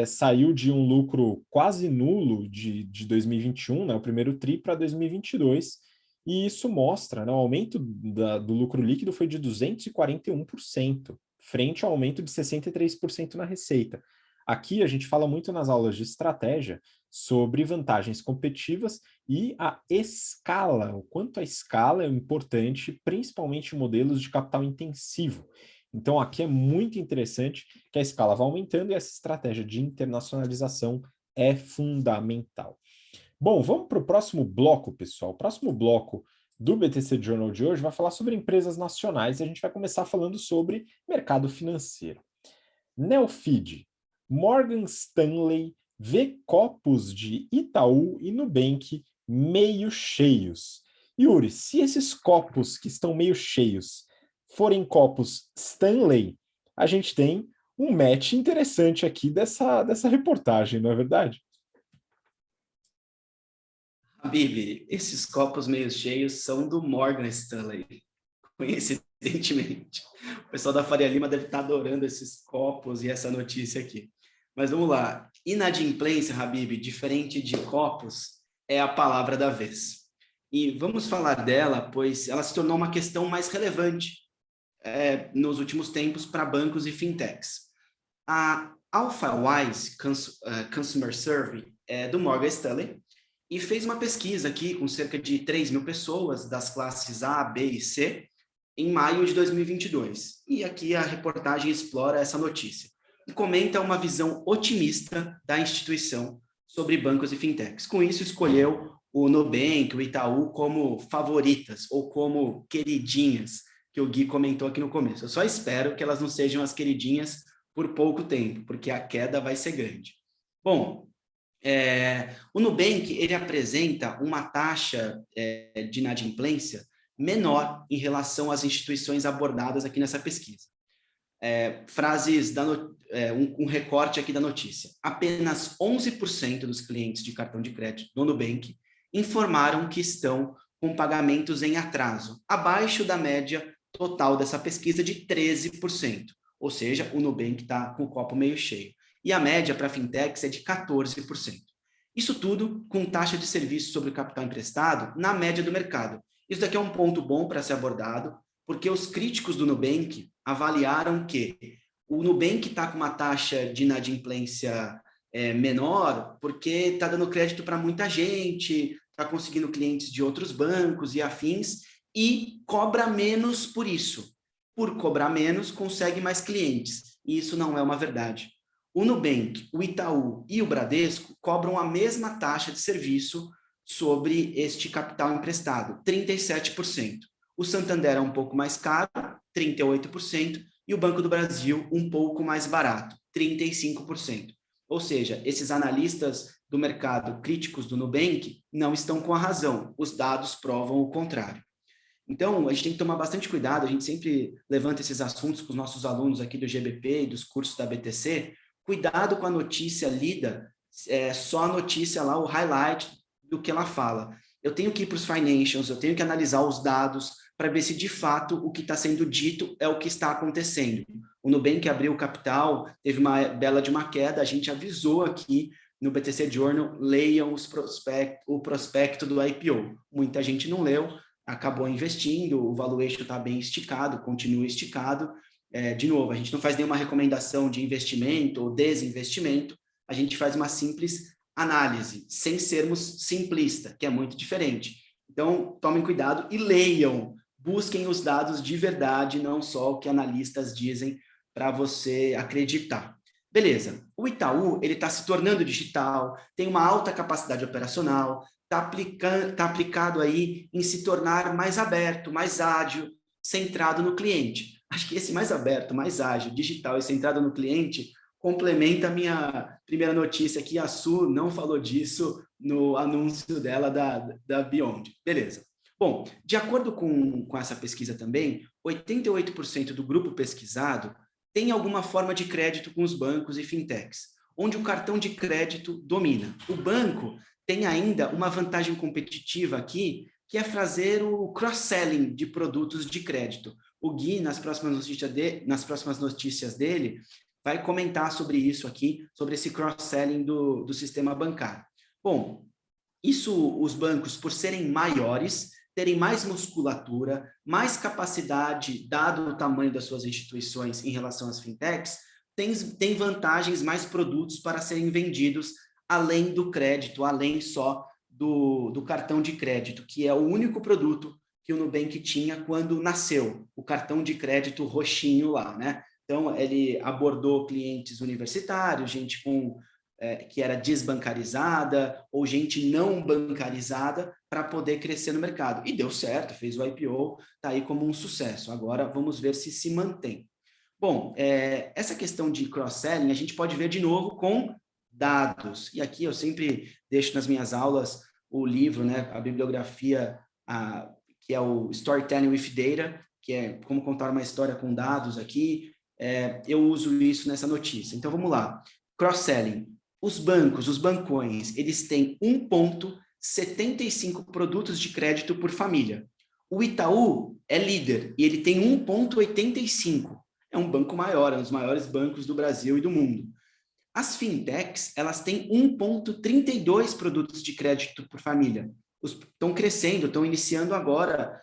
saiu de um lucro quase nulo de 2021, né, o primeiro TRI, para 2022, e isso mostra, né, o aumento do lucro líquido foi de 241%, frente ao aumento de 63% na receita. Aqui a gente fala muito nas aulas de estratégia sobre vantagens competitivas e a escala, o quanto a escala é importante, principalmente em modelos de capital intensivo. Então, aqui é muito interessante que a escala vá aumentando e essa estratégia de internacionalização é fundamental. Bom, vamos para o próximo bloco, pessoal. O próximo bloco do BTC Journal de hoje vai falar sobre empresas nacionais e a gente vai começar falando sobre mercado financeiro. Neofeed, Morgan Stanley vê copos de Itaú e Nubank meio cheios. Yuri, se esses copos que estão meio cheios forem copos Stanley, a gente tem um match interessante aqui dessa reportagem, não é verdade? Bibi, esses copos meio cheios são do Morgan Stanley, coincidentemente. O pessoal da Faria Lima deve estar adorando esses copos e essa notícia aqui. Mas vamos lá. Inadimplência, Habib, diferente de copos, é a palavra da vez. E vamos falar dela, pois ela se tornou uma questão mais relevante nos últimos tempos para bancos e fintechs. A AlphaWise Consumer Survey é do Morgan Stanley e fez uma pesquisa aqui com cerca de 3 mil pessoas das classes A, B e C em maio de 2022. E aqui a reportagem explora essa notícia e comenta uma visão otimista da instituição sobre bancos e fintechs. Com isso, escolheu o Nubank, o Itaú como favoritas ou como queridinhas, que o Gui comentou aqui no começo. Eu só espero que elas não sejam as queridinhas por pouco tempo, porque a queda vai ser grande. Bom, o Nubank ele apresenta uma taxa de inadimplência menor em relação às instituições abordadas aqui nessa pesquisa. Um recorte aqui da notícia. Apenas 11% dos clientes de cartão de crédito do Nubank informaram que estão com pagamentos em atraso, abaixo da média total dessa pesquisa de 13%. Ou seja, o Nubank está com o copo meio cheio. E a média para fintechs é de 14%. Isso tudo com taxa de serviço sobre o capital emprestado na média do mercado. Isso daqui é um ponto bom para ser abordado, porque os críticos do Nubank avaliaram que o Nubank está com uma taxa de inadimplência menor porque está dando crédito para muita gente, está conseguindo clientes de outros bancos e afins, e cobra menos por isso. Por cobrar menos, consegue mais clientes. E isso não é uma verdade. O Nubank, o Itaú e o Bradesco cobram a mesma taxa de serviço sobre este capital emprestado, 37%. O Santander é um pouco mais caro, 38%, e o Banco do Brasil um pouco mais barato, 35%. Ou seja, esses analistas do mercado críticos do Nubank não estão com a razão, os dados provam o contrário. Então, a gente tem que tomar bastante cuidado, a gente sempre levanta esses assuntos com os nossos alunos aqui do GBP e dos cursos da BTC, cuidado com a notícia lida, só a notícia lá, o highlight do que ela fala. Eu tenho que ir para os financials, eu tenho que analisar os dados para ver se de fato o que está sendo dito é o que está acontecendo. O Nubank abriu o capital, teve uma bela de uma queda, a gente avisou aqui no BTC Journal, leiam o prospecto do IPO. Muita gente não leu, acabou investindo, o valuation está bem esticado, continua esticado. De novo, a gente não faz nenhuma recomendação de investimento ou desinvestimento, a gente faz uma simples análise, sem sermos simplista, que é muito diferente. Então, tomem cuidado e leiam, busquem os dados de verdade, não só o que analistas dizem para você acreditar. Beleza, o Itaú ele está se tornando digital, tem uma alta capacidade operacional, está aplicado aí em se tornar mais aberto, mais ágil, centrado no cliente. Acho que esse mais aberto, mais ágil, digital e centrado no cliente complementa a minha primeira notícia aqui. A Su não falou disso no anúncio dela da Beyond. Beleza. Bom, de acordo com essa pesquisa também, 88% do grupo pesquisado tem alguma forma de crédito com os bancos e fintechs, onde o cartão de crédito domina. O banco tem ainda uma vantagem competitiva aqui, que é fazer o cross-selling de produtos de crédito. O Gui, nas próximas notícias dele, vai comentar sobre isso aqui, sobre esse cross-selling do sistema bancário. Bom, isso os bancos, por serem maiores, terem mais musculatura, mais capacidade, dado o tamanho das suas instituições em relação às fintechs, tem vantagens, mais produtos para serem vendidos além do crédito, além só do cartão de crédito, que é o único produto que o Nubank tinha quando nasceu, o cartão de crédito roxinho lá, né? Então, ele abordou clientes universitários, gente que era desbancarizada ou gente não bancarizada para poder crescer no mercado. E deu certo, fez o IPO, está aí como um sucesso. Agora, vamos ver se mantém. Bom, essa questão de cross-selling a gente pode ver de novo com dados. E aqui eu sempre deixo nas minhas aulas o livro, né, a bibliografia, que é o Storytelling with Data, que é como contar uma história com dados aqui. Eu uso isso nessa notícia. Então, vamos lá. Cross-selling. Os bancos, os bancões, eles têm 1,75 produtos de crédito por família. O Itaú é líder e ele tem 1,85. É um banco maior, é um dos maiores bancos do Brasil e do mundo. As fintechs, elas têm 1,32 produtos de crédito por família. Estão crescendo, estão iniciando agora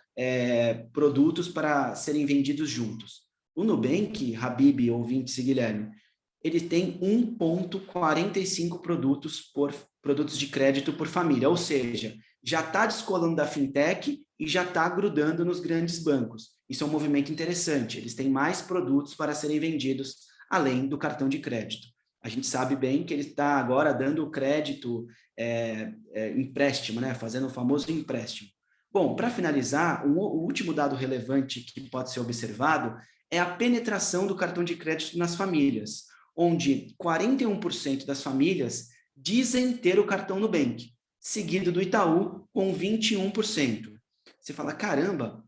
produtos para serem vendidos juntos. O Nubank, Habib, ouvintes e Guilherme, ele tem 1,45 produtos de crédito por família, ou seja, já está descolando da fintech e já está grudando nos grandes bancos. Isso é um movimento interessante, eles têm mais produtos para serem vendidos, além do cartão de crédito. A gente sabe bem que ele está agora dando crédito, empréstimo, né? Fazendo o famoso empréstimo. Bom, para finalizar, o último dado relevante que pode ser observado é a penetração do cartão de crédito nas famílias, onde 41% das famílias dizem ter o cartão Nubank, seguido do Itaú com 21%. Você fala, caramba,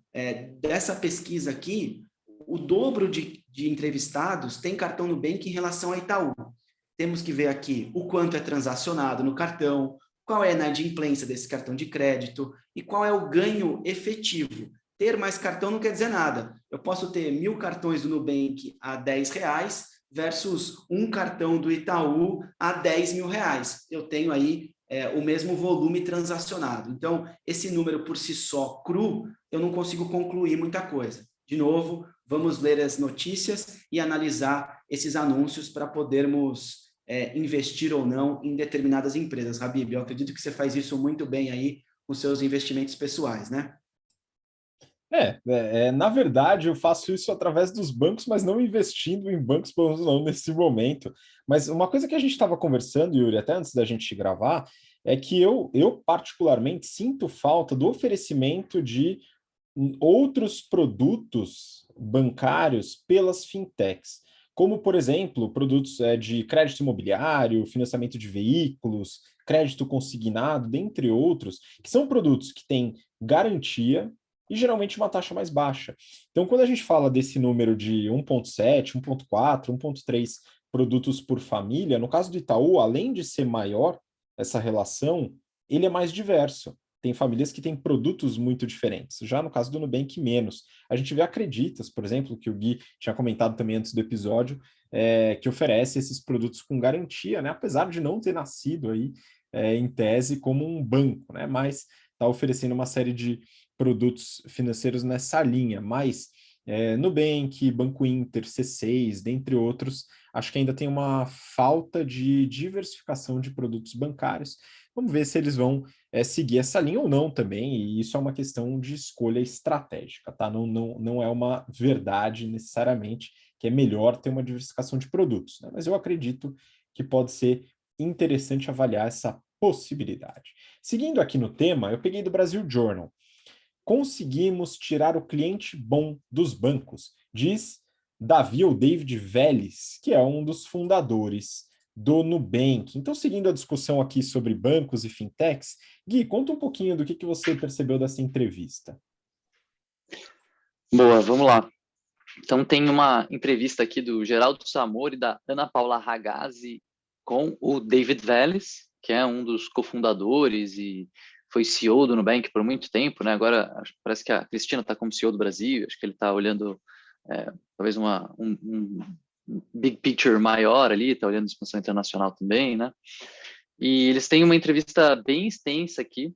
dessa pesquisa aqui, o dobro de entrevistados tem cartão Nubank em relação ao Itaú. Temos que ver aqui o quanto é transacionado no cartão, qual é a inadimplência desse cartão de crédito e qual é o ganho efetivo. Ter mais cartão não quer dizer nada. Eu posso ter 1.000 cartões do Nubank a R$10 versus um cartão do Itaú a R$10.000. Eu tenho aí o mesmo volume transacionado. Então, esse número por si só, cru, eu não consigo concluir muita coisa. De novo, vamos ler as notícias e analisar esses anúncios para podermos investir ou não em determinadas empresas. Habib, eu acredito que você faz isso muito bem aí com seus investimentos pessoais, né? Na verdade, eu faço isso através dos bancos, mas não investindo em bancos, pelo menos não nesse momento. Mas uma coisa que a gente estava conversando, Yuri, até antes da gente gravar, é que eu particularmente sinto falta do oferecimento de outros produtos bancários pelas fintechs, como, por exemplo, produtos de crédito imobiliário, financiamento de veículos, crédito consignado, dentre outros, que são produtos que têm garantia e geralmente uma taxa mais baixa. Então, quando a gente fala desse número de 1,7, 1,4, 1,3 produtos por família, no caso do Itaú, além de ser maior essa relação, ele é mais diverso. Tem famílias que têm produtos muito diferentes. Já no caso do Nubank, menos. A gente vê Acreditas, por exemplo, que o Gui tinha comentado também antes do episódio, que oferece esses produtos com garantia, né? Apesar de não ter nascido aí, em tese, como um banco, né? Mas está oferecendo uma série de produtos financeiros nessa linha. Mas Nubank, Banco Inter, C6, dentre outros, acho que ainda tem uma falta de diversificação de produtos bancários. Vamos ver se eles vão seguir essa linha ou não também, e isso é uma questão de escolha estratégica, tá? Não é uma verdade necessariamente que é melhor ter uma diversificação de produtos, né? Mas eu acredito que pode ser interessante avaliar essa possibilidade. Seguindo aqui no tema, eu peguei do Brasil Journal. Conseguimos tirar o cliente bom dos bancos, diz Davi ou David Vélez, que é um dos fundadores do Nubank. Então, seguindo a discussão aqui sobre bancos e fintechs, Gui, conta um pouquinho do que você percebeu dessa entrevista. Boa, vamos lá. Então, tem uma entrevista aqui do Geraldo Samori e da Ana Paula Ragazzi com o David Vélez, que é um dos cofundadores e foi CEO do Nubank por muito tempo, né? Agora parece que a Cristina está como CEO do Brasil, acho que ele está olhando talvez um big picture maior ali, está olhando a expansão internacional também, né? E eles têm uma entrevista bem extensa aqui,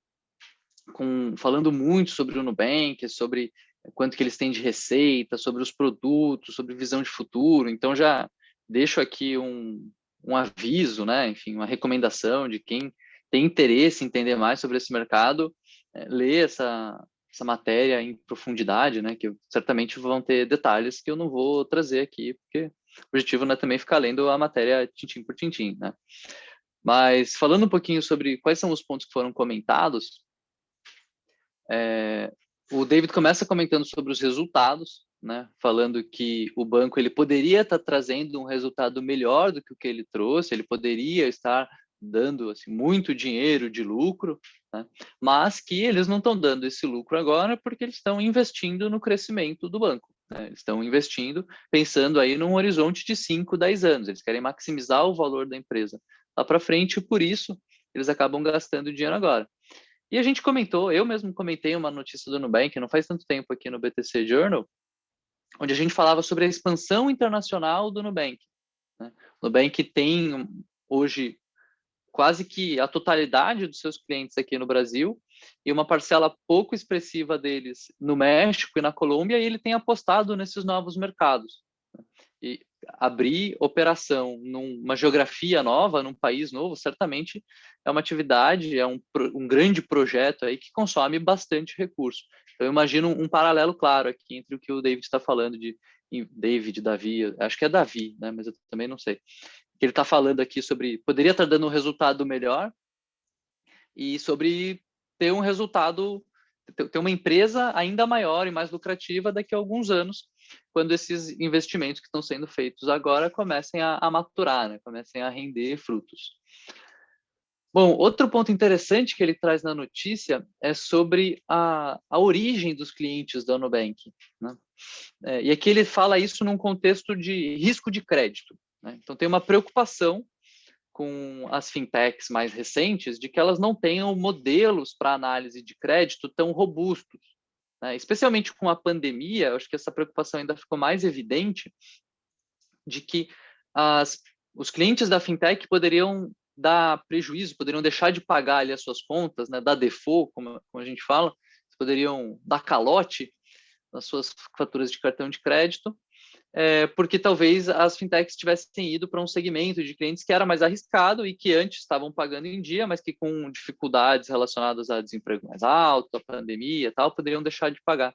falando muito sobre o Nubank, sobre quanto que eles têm de receita, sobre os produtos, sobre visão de futuro. Então, já deixo aqui um aviso, né? Enfim, uma recomendação de quem tem interesse em entender mais sobre esse mercado, ler essa matéria em profundidade, né? Que certamente vão ter detalhes que eu não vou trazer aqui, porque o objetivo não é também ficar lendo a matéria tintim por tintim, né? Mas falando um pouquinho sobre quais são os pontos que foram comentados, o David começa comentando sobre os resultados, né? Falando que o banco ele poderia estar trazendo um resultado melhor do que o que ele trouxe, ele poderia estar dando assim, muito dinheiro de lucro, né? Mas que eles não estão dando esse lucro agora porque eles estão investindo no crescimento do banco. Né? Eles estão investindo pensando aí num horizonte de 5, 10 anos, eles querem maximizar o valor da empresa lá para frente e por isso eles acabam gastando dinheiro agora. E a gente comentou, eu mesmo comentei uma notícia do Nubank, não faz tanto tempo aqui no BTC Journal, onde a gente falava sobre a expansão internacional do Nubank. Né? O Nubank tem hoje quase que a totalidade dos seus clientes aqui no Brasil e uma parcela pouco expressiva deles no México e na Colômbia, e ele tem apostado nesses novos mercados. Né? E abrir operação numa geografia nova, num país novo, certamente é uma atividade, é um grande projeto aí que consome bastante recurso. Então, eu imagino um paralelo claro aqui entre o que o David está falando Davi, acho que é Davi, né? Mas eu também não sei. Que ele está falando aqui sobre poderia estar dando um resultado melhor e sobre ter um resultado, ter uma empresa ainda maior e mais lucrativa daqui a alguns anos, quando esses investimentos que estão sendo feitos agora comecem a maturar, né? Comecem a render frutos. Bom, outro ponto interessante que ele traz na notícia é sobre a origem dos clientes da Nubank. Né? E aqui ele fala isso num contexto de risco de crédito. Né? Então, tem uma preocupação com as fintechs mais recentes de que elas não tenham modelos para análise de crédito tão robustos. Né? Especialmente com a pandemia, eu acho que essa preocupação ainda ficou mais evidente de que os clientes da fintech poderiam dar prejuízo, poderiam deixar de pagar ali as suas contas, né, dar default, como a gente fala, poderiam dar calote nas suas faturas de cartão de crédito, porque talvez as fintechs tivessem ido para um segmento de clientes que era mais arriscado e que antes estavam pagando em dia, mas que com dificuldades relacionadas a desemprego mais alto, a pandemia e tal, poderiam deixar de pagar.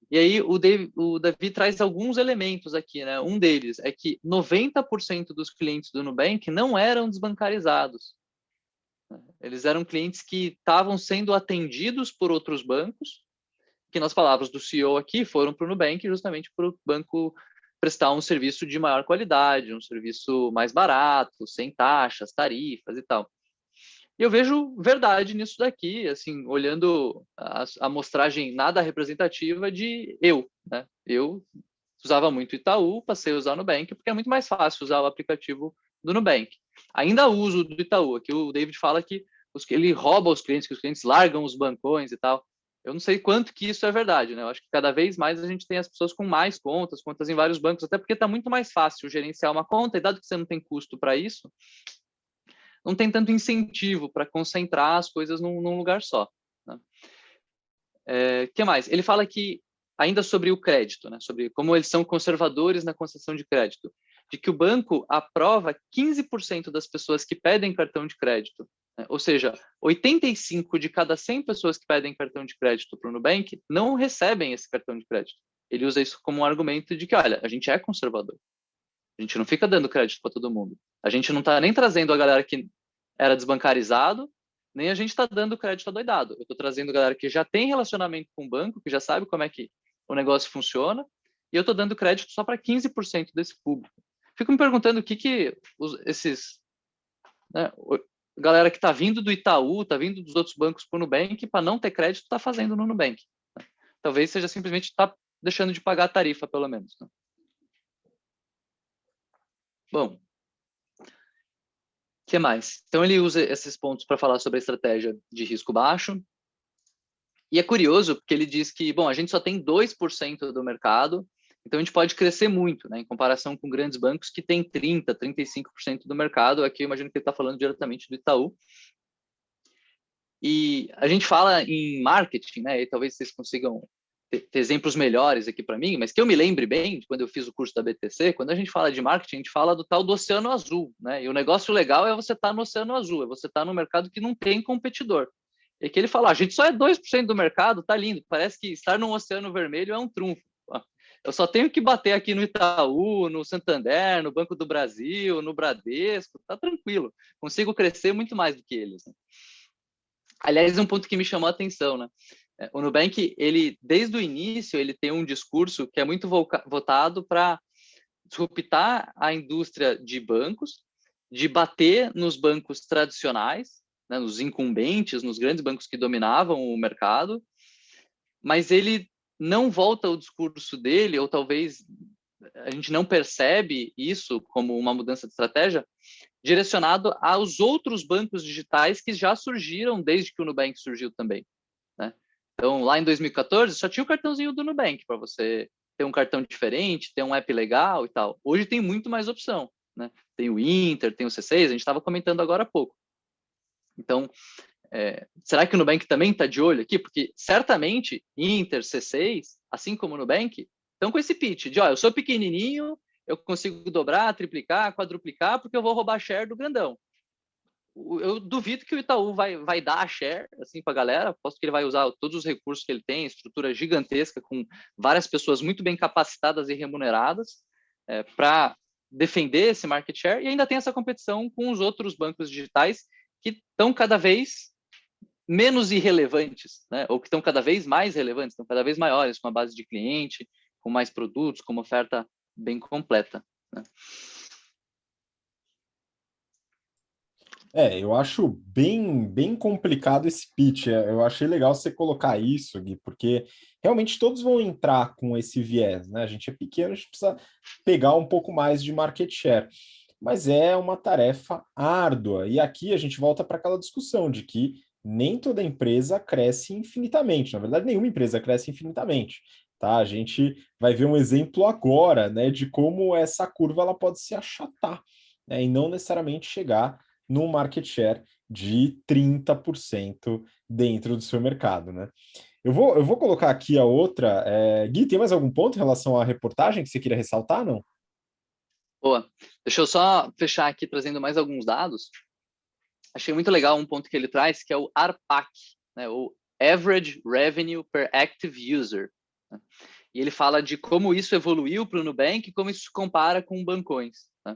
E aí o Davi traz alguns elementos aqui, né? Um deles é que 90% dos clientes do Nubank não eram desbancarizados. Eles eram clientes que estavam sendo atendidos por outros bancos, que nas palavras do CEO aqui foram para o Nubank justamente para o banco prestar um serviço de maior qualidade, um serviço mais barato, sem taxas, tarifas e tal. E eu vejo verdade nisso daqui, assim, olhando a amostragem nada representativa de né? Eu usava muito Itaú, passei a usar o Nubank, porque é muito mais fácil usar o aplicativo do Nubank. Ainda uso do Itaú, aqui o David fala que ele rouba os clientes, que os clientes largam os bancões e tal. Eu não sei quanto que isso é verdade, né? Eu acho que cada vez mais a gente tem as pessoas com mais contas em vários bancos, até porque está muito mais fácil gerenciar uma conta, e dado que você não tem custo para isso, não tem tanto incentivo para concentrar as coisas num lugar só. Né? Que mais? Ele fala que, ainda sobre o crédito, né, sobre como eles são conservadores na concessão de crédito, de que o banco aprova 15% das pessoas que pedem cartão de crédito. Né? Ou seja, 85 de cada 100 pessoas que pedem cartão de crédito para o Nubank não recebem esse cartão de crédito. ele usa isso como um argumento de que, olha, a gente é conservador. A gente não fica dando crédito para todo mundo. A gente não está nem trazendo a galera que era desbancarizado, nem a gente está dando crédito adoidado. Eu estou trazendo a galera que já tem relacionamento com o banco, que já sabe como é que o negócio funciona, e eu estou dando crédito só para 15% desse público. Fico me perguntando o que esses... Né, galera que está vindo do Itaú, está vindo dos outros bancos para o Nubank, para não ter crédito, está fazendo no Nubank. Né? Talvez seja simplesmente estar deixando de pagar a tarifa, pelo menos. Né? Bom, o que mais? Então, ele usa esses pontos para falar sobre a estratégia de risco baixo. E é curioso, porque ele diz que, bom, a gente só tem 2% do mercado, então a gente pode crescer muito, né, em comparação com grandes bancos que têm 30%, 35% do mercado. Aqui eu imagino que ele está falando diretamente do Itaú. E a gente fala em marketing, né, e talvez vocês consigam ter exemplos melhores aqui para mim, mas que eu me lembre bem, de quando eu fiz o curso da BTC, quando a gente fala de marketing, a gente fala do tal do Oceano Azul, né? E o negócio legal é você estar no Oceano Azul, é você estar no mercado que não tem competidor. E que ele fala, a gente só é 2% do mercado, tá lindo, parece que estar no Oceano Vermelho é um trunfo. Eu só tenho que bater aqui no Itaú, no Santander, no Banco do Brasil, no Bradesco, tá tranquilo, consigo crescer muito mais do que eles. Né? Aliás, um ponto que me chamou a atenção, né? O Nubank, ele, desde o início, ele tem um discurso que é muito voltado para disruptar a indústria de bancos, de bater nos bancos tradicionais, né, nos incumbentes, nos grandes bancos que dominavam o mercado, mas ele não volta o discurso dele, ou talvez a gente não percebe isso como uma mudança de estratégia, direcionado aos outros bancos digitais que já surgiram desde que o Nubank surgiu também. Né? Então, lá em 2014, só tinha o cartãozinho do Nubank para você ter um cartão diferente, ter um app legal e tal. Hoje tem muito mais opção. Né? Tem o Inter, tem o C6, a gente estava comentando agora há pouco. Então, será que o Nubank também está de olho aqui? Porque certamente Inter, C6, assim como o Nubank, estão com esse pitch de, ó, eu sou pequenininho, eu consigo dobrar, triplicar, quadruplicar, porque eu vou roubar share do grandão. Eu duvido que o Itaú vai dar a share assim, para a galera, aposto que ele vai usar todos os recursos que ele tem, estrutura gigantesca, com várias pessoas muito bem capacitadas e remuneradas para defender esse market share, e ainda tem essa competição com os outros bancos digitais que estão cada vez menos irrelevantes, né? Ou que estão cada vez mais relevantes, estão cada vez maiores, com a base de cliente, com mais produtos, com uma oferta bem completa. Né? Eu acho bem complicado esse pitch. Eu achei legal você colocar isso, Gui, porque realmente todos vão entrar com esse viés, né? A gente é pequeno, a gente precisa pegar um pouco mais de market share. Mas é uma tarefa árdua. E aqui a gente volta para aquela discussão de que nem toda empresa cresce infinitamente. Na verdade, nenhuma empresa cresce infinitamente. Tá? A gente vai ver um exemplo agora, né, de como essa curva ela pode se achatar, né, e não necessariamente chegar num market share de 30% dentro do seu mercado, né? Eu vou colocar aqui a outra. Gui, tem mais algum ponto em relação à reportagem que você queria ressaltar, não? Boa. Deixa eu só fechar aqui trazendo mais alguns dados. Achei muito legal um ponto que ele traz, que é o ARPAC, né? O Average Revenue per Active User. Né? E ele fala de como isso evoluiu para o Nubank e como isso se compara com bancões. Né?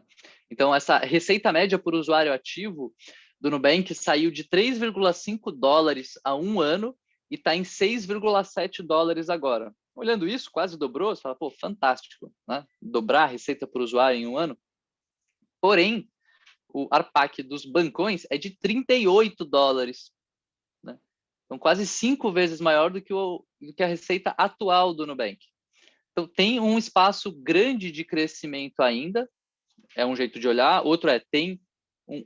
Então, essa receita média por usuário ativo do Nubank saiu de 3,5 dólares há um ano e está em 6,7 dólares agora. Olhando isso, quase dobrou, você fala, pô, fantástico, né? Dobrar a receita por usuário em um ano. Porém, o ARPAC dos bancões é de 38 dólares. Né? Então, quase 5 vezes maior do que a receita atual do Nubank. Então, tem um espaço grande de crescimento ainda, é um jeito de olhar. Outro tem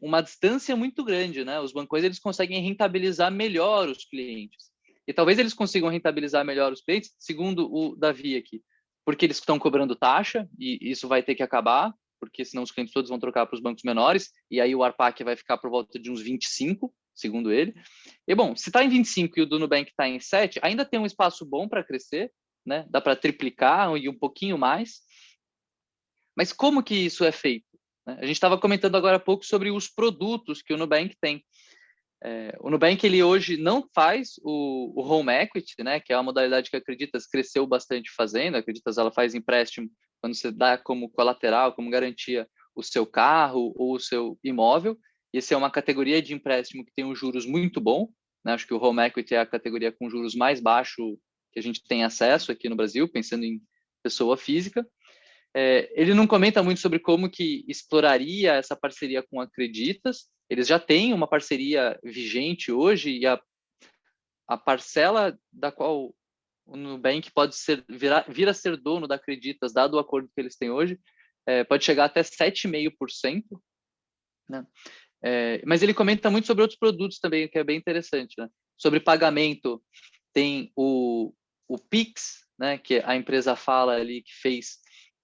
uma distância muito grande, né? Os bancões eles conseguem rentabilizar melhor os clientes. E talvez eles consigam rentabilizar melhor os clientes, segundo o Davi aqui, porque eles estão cobrando taxa, e isso vai ter que acabar, porque senão os clientes todos vão trocar para os bancos menores, e aí o ARPAC vai ficar por volta de uns 25, segundo ele. E, bom, se está em 25 e o do Nubank está em 7, ainda tem um espaço bom para crescer, né? Dá para triplicar e um pouquinho mais. Mas como que isso é feito? A gente estava comentando agora há pouco sobre os produtos que o Nubank tem. O Nubank, ele hoje não faz o home equity, né, que é uma modalidade que a Acreditas cresceu bastante fazendo. A Acreditas, ela faz empréstimo quando você dá como colateral, como garantia o seu carro ou o seu imóvel. Essa é uma categoria de empréstimo que tem um juros muito bom, né? Acho que o home equity é a categoria com juros mais baixo que a gente tem acesso aqui no Brasil, pensando em pessoa física. Ele não comenta muito sobre como que exploraria essa parceria com a Acreditas. Eles já têm uma parceria vigente hoje e a parcela da qual o Nubank pode vir a ser dono da Acreditas, dado o acordo que eles têm hoje, pode chegar até 7,5%. Né? Mas ele comenta muito sobre outros produtos também, que é bem interessante. Né? Sobre pagamento, tem o Pix, né, que a empresa fala ali que fez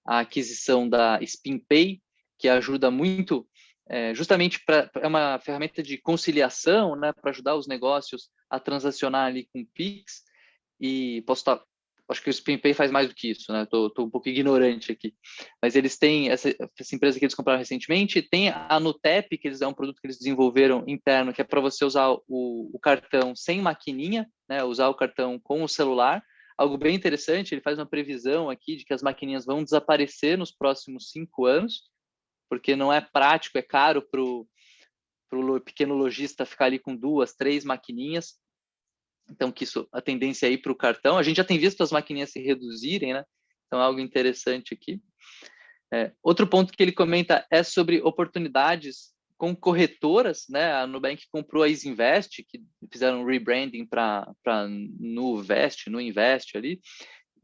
a aquisição da SpinPay, que ajuda muito, justamente é uma ferramenta de conciliação, né, para ajudar os negócios a transacionar ali com o Pix. E acho que o SpinPay faz mais do que isso, né? Tô um pouco ignorante aqui. Mas eles têm essa empresa que eles compraram recentemente, tem a Nutep, que é um produto que eles desenvolveram interno, que é para você usar o cartão sem maquininha, né? Usar o cartão com o celular. Algo bem interessante, ele faz uma previsão aqui de que as maquininhas vão desaparecer nos próximos 5 anos, porque não é prático, é caro para o pequeno lojista ficar ali com 2, 3 maquininhas. Então, que isso, a tendência é ir para o cartão. A gente já tem visto as maquininhas se reduzirem, né? Então, é algo interessante aqui. Outro ponto que ele comenta é sobre oportunidades com corretoras, né? A Nubank comprou a Isinvest, que fizeram um rebranding para Nuinvest ali,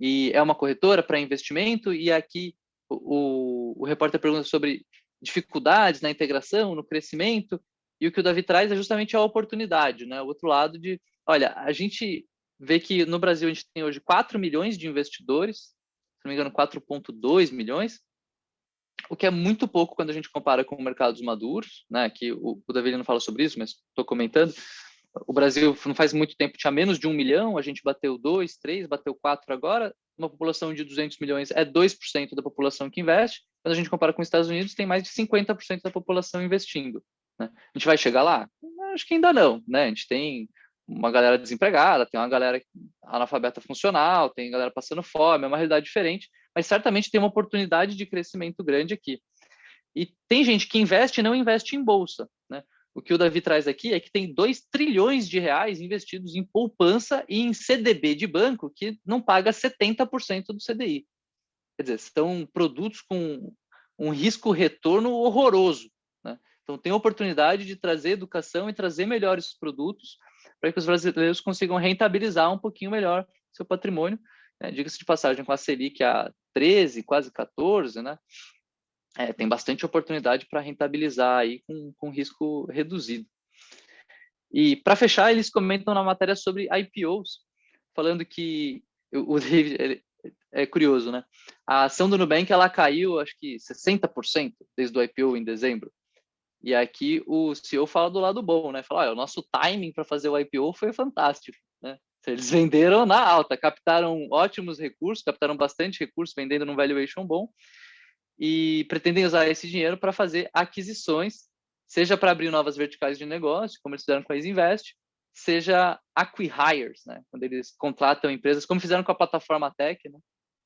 e é uma corretora para investimento, e aqui o repórter pergunta sobre dificuldades na integração, no crescimento, e o que o Davi traz é justamente a oportunidade, né? O outro lado de, olha, a gente vê que no Brasil a gente tem hoje 4 milhões de investidores, se não me engano 4,2 milhões, o que é muito pouco quando a gente compara com mercados maduros, né? Que o Davi não fala sobre isso, mas estou comentando. O Brasil não faz muito tempo tinha menos de 1 milhão, a gente bateu 2, 3, bateu 4 agora. Uma população de 200 milhões é 2% da população que investe. Quando a gente compara com os Estados Unidos, tem mais de 50% da população investindo. Né? A gente vai chegar lá? Acho que ainda não. Né? A gente tem uma galera desempregada, tem uma galera analfabeta funcional, tem galera passando fome, é uma realidade diferente, mas certamente tem uma oportunidade de crescimento grande aqui. E tem gente que investe e não investe em bolsa. Né? O que o Davi traz aqui é que tem 2 trilhões de reais investidos em poupança e em CDB de banco que não paga 70% do CDI. Quer dizer, são produtos com um risco-retorno horroroso. Né? Então, tem a oportunidade de trazer educação e trazer melhores produtos para que os brasileiros consigam rentabilizar um pouquinho melhor seu patrimônio. Né? Diga-se de passagem, com a Selic a 13, quase 14, né? Tem bastante oportunidade para rentabilizar aí com risco reduzido. E, para fechar, eles comentam na matéria sobre IPOs, falando que o David, é curioso, né? A ação do Nubank, ela caiu, acho que 60% desde o IPO em dezembro. E aqui o CEO fala do lado bom, né? Fala, o nosso timing para fazer o IPO foi fantástico, né? Eles venderam na alta, captaram ótimos recursos, captaram bastante recursos, vendendo num valuation bom, e pretendem usar esse dinheiro para fazer aquisições, seja para abrir novas verticais de negócio, como eles fizeram com a Isinvest, seja acqui-hires, né? Quando eles contratam empresas, como fizeram com a plataforma Tech, né?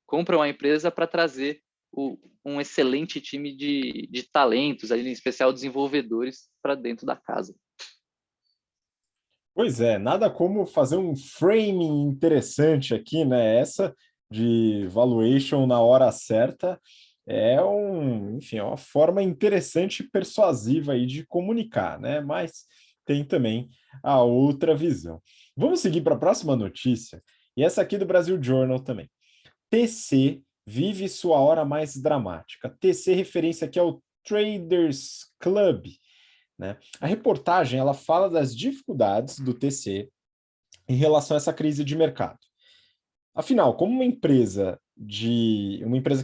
Compram a empresa para trazer um excelente time de talentos, ali, em especial desenvolvedores, para dentro da casa. Pois é, nada como fazer um framing interessante aqui, né? Essa de valuation na hora certa enfim, é uma forma interessante e persuasiva aí de comunicar, né? Mas tem também a outra visão. Vamos seguir para a próxima notícia, e essa aqui do Brasil Journal também. TC vive sua hora mais dramática. TC referência aqui ao Traders Club, né? A reportagem ela fala das dificuldades do TC em relação a essa crise de mercado. Afinal, como uma empresa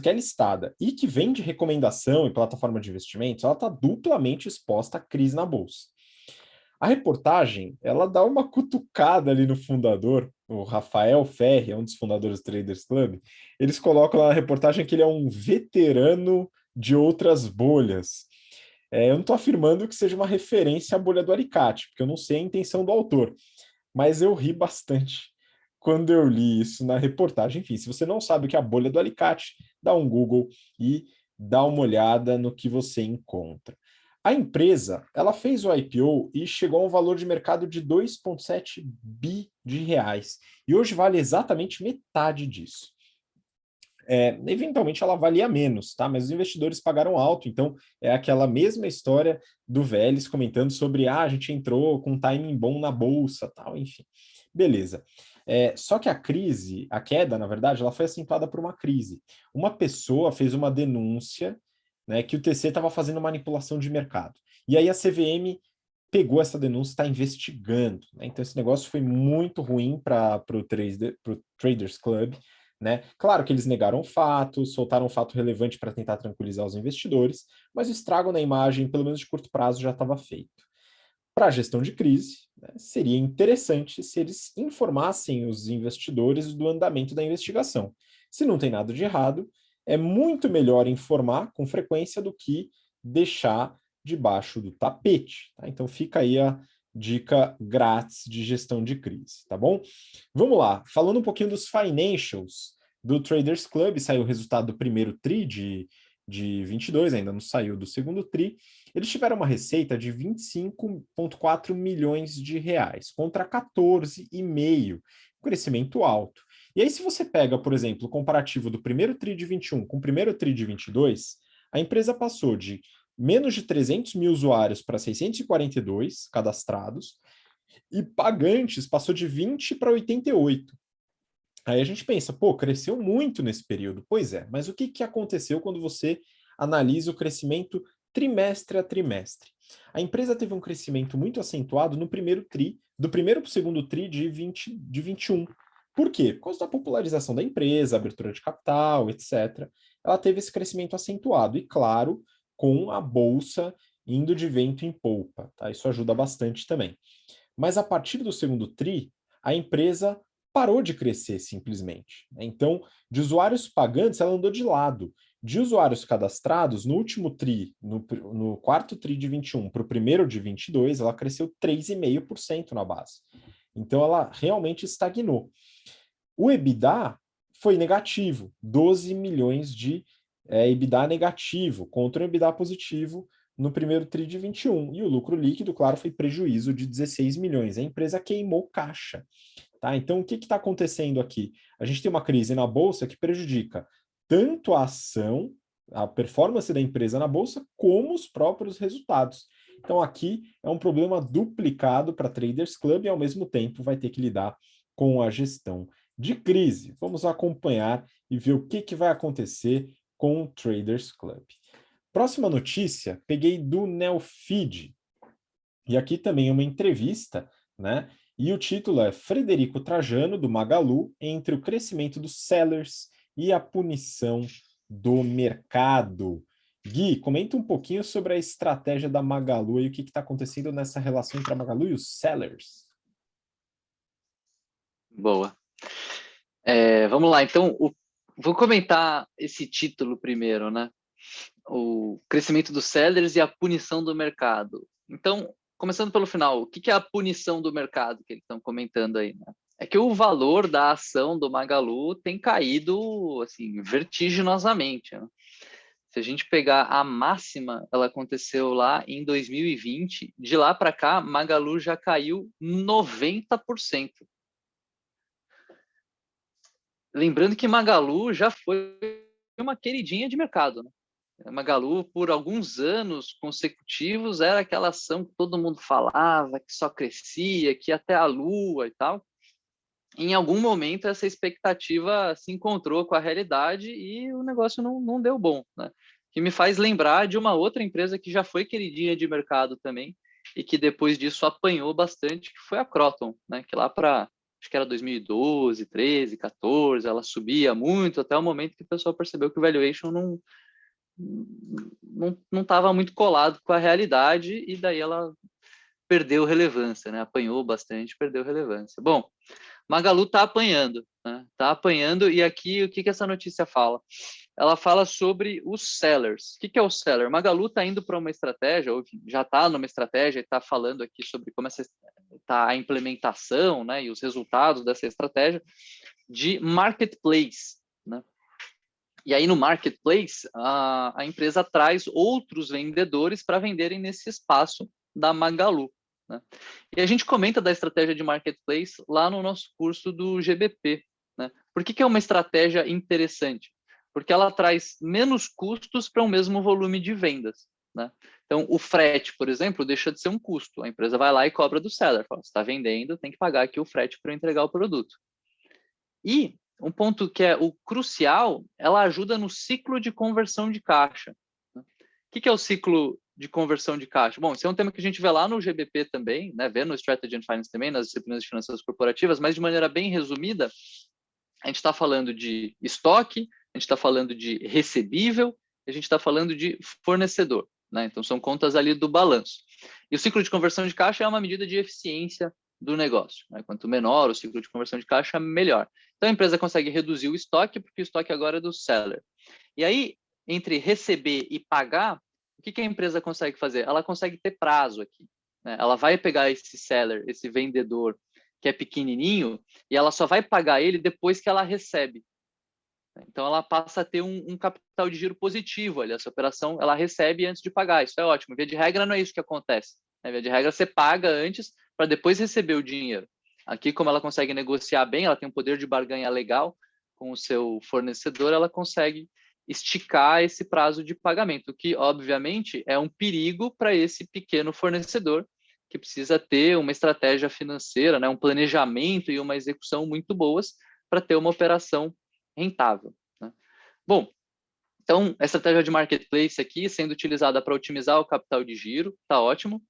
que é listada e que vende recomendação e plataforma de investimentos, ela está duplamente exposta à crise na bolsa. A reportagem ela dá uma cutucada ali no fundador, o Rafael Ferri, é um dos fundadores do Traders Club. Eles colocam lá na reportagem que ele é um veterano de outras bolhas. Eu não estou afirmando que seja uma referência à bolha do alicate, porque eu não sei a intenção do autor, mas eu ri bastante quando eu li isso na reportagem. Enfim, se você não sabe o que é a bolha do alicate, dá um Google e dá uma olhada no que você encontra. A empresa, ela fez o IPO e chegou a um valor de mercado de 2,7 bi de reais. E hoje vale exatamente metade disso. Eventualmente ela valia menos, tá? Mas os investidores pagaram alto, então é aquela mesma história do Vélez comentando sobre a gente entrou com um timing bom na bolsa, tal, enfim. Beleza. Só que a crise, a queda, na verdade, ela foi acentuada por uma crise. Uma pessoa fez uma denúncia, né, que o TC estava fazendo manipulação de mercado. E aí a CVM pegou essa denúncia e está investigando, né? Então esse negócio foi muito ruim para o Traders Club, né? Claro que eles negaram fatos, soltaram um fato relevante para tentar tranquilizar os investidores, mas o estrago na imagem, pelo menos de curto prazo, já estava feito. Para a gestão de crise, né, seria interessante se eles informassem os investidores do andamento da investigação. Se não tem nada de errado, é muito melhor informar com frequência do que deixar debaixo do tapete. Tá? Então fica aí a dica grátis de gestão de crise, tá bom? Vamos lá, falando um pouquinho dos financials do Traders Club, saiu o resultado do primeiro TRI de 22, ainda não saiu do segundo TRI. Eles tiveram uma receita de 25,4 milhões de reais, contra 14,5, crescimento alto. E aí, se você pega, por exemplo, o comparativo do primeiro TRI de 21 com o primeiro TRI de 22, a empresa passou de menos de 300 mil usuários para 642 cadastrados, e pagantes passou de 20 para 88. Aí a gente pensa, pô, cresceu muito nesse período. Pois é, mas o que aconteceu quando você analisa o crescimento trimestre a trimestre? A empresa teve um crescimento muito acentuado no primeiro TRI, do primeiro para o segundo TRI de 21. Por quê? Por causa da popularização da empresa, abertura de capital, etc. Ela teve esse crescimento acentuado e, claro, com a bolsa indo de vento em polpa, tá? Isso ajuda bastante também. Mas a partir do segundo TRI, a empresa parou de crescer simplesmente. Então, de usuários pagantes, ela andou de lado. De usuários cadastrados, no último TRI, no quarto TRI de 21 para o primeiro de 22, ela cresceu 3,5% na base. Então, ela realmente estagnou. O EBITDA foi negativo, 12 milhões de EBITDA negativo, contra o EBITDA positivo no primeiro TRI de 21. E o lucro líquido, claro, foi prejuízo de 16 milhões. A empresa queimou caixa. Tá? Então, o que está acontecendo aqui? A gente tem uma crise na Bolsa que prejudica tanto a ação, a performance da empresa na Bolsa, como os próprios resultados. Então, aqui é um problema duplicado para Traders Club e, ao mesmo tempo, vai ter que lidar com a gestão de crise. Vamos acompanhar e ver o que vai acontecer com o Traders Club. Próxima notícia, peguei do Neofeed. E aqui também uma entrevista, né? E o título é Frederico Trajano, do Magalu, entre o crescimento dos sellers e a punição do mercado. Gui, comenta um pouquinho sobre a estratégia da Magalu e o que está acontecendo nessa relação entre a Magalu e os sellers. Boa. Vamos lá, então, vou comentar esse título primeiro, né? O crescimento dos sellers e a punição do mercado. Então, começando pelo final, o que é a punição do mercado que eles estão comentando aí, né? É que o valor da ação do Magalu tem caído, assim, vertiginosamente, né? Se a gente pegar a máxima, ela aconteceu lá em 2020, de lá para cá, Magalu já caiu 90%. Lembrando que Magalu já foi uma queridinha de mercado, né? Magalu, por alguns anos consecutivos, era aquela ação que todo mundo falava, que só crescia, que ia até a lua e tal. Em algum momento, essa expectativa se encontrou com a realidade e o negócio não deu bom, né? Que me faz lembrar de uma outra empresa que já foi queridinha de mercado também e que depois disso apanhou bastante, que foi a Croton, né? Que lá para, acho que era 2012, 13, 14, ela subia muito até o momento que o pessoal percebeu que o valuation não estava muito colado com a realidade e daí ela perdeu relevância, né? Apanhou bastante, perdeu relevância. Bom, Magalu está apanhando, né? Está apanhando e aqui o que essa notícia fala? ela fala sobre os sellers. O que é o seller? Magalu está indo para uma estratégia, ou já está numa estratégia, e está falando aqui sobre como está a implementação, né, e os resultados dessa estratégia de marketplace, né? E aí no marketplace, a empresa traz outros vendedores para venderem nesse espaço da Magalu, né? E a gente comenta da estratégia de marketplace lá no nosso curso do GBP, né? Por que é uma estratégia interessante? Porque ela traz menos custos para o mesmo volume de vendas, né? Então, o frete, por exemplo, deixa de ser um custo. A empresa vai lá e cobra do seller. Fala, você está vendendo, tem que pagar aqui o frete para entregar o produto. E um ponto que é o crucial, ela ajuda no ciclo de conversão de caixa. O que é o ciclo de conversão de caixa? Bom, esse é um tema que a gente vê lá no GBP também, né? Vê no Strategy and Finance também, nas disciplinas de finanças corporativas, mas de maneira bem resumida, a gente está falando de estoque, a gente está falando de recebível, a gente está falando de fornecedor, né? Então, são contas ali do balanço. E o ciclo de conversão de caixa é uma medida de eficiência do negócio, né? Quanto menor o ciclo de conversão de caixa, melhor. Então, a empresa consegue reduzir o estoque, porque o estoque agora é do seller. E aí, entre receber e pagar, o que a empresa consegue fazer? Ela consegue ter prazo aqui, né? Ela vai pegar esse seller, esse vendedor, que é pequenininho, e ela só vai pagar ele depois que ela recebe. Então, ela passa a ter um capital de giro positivo ali. Essa operação, ela recebe antes de pagar. Isso é ótimo. Via de regra, não é isso que acontece. Via de regra, você paga antes para depois receber o dinheiro. Aqui, como ela consegue negociar bem, ela tem um poder de barganha legal com o seu fornecedor, ela consegue esticar esse prazo de pagamento, o que, obviamente, é um perigo para esse pequeno fornecedor, que precisa ter uma estratégia financeira, né, um planejamento e uma execução muito boas para ter uma operação rentável, né? Bom, então, a estratégia de marketplace aqui sendo utilizada para otimizar o capital de giro, está ótimo.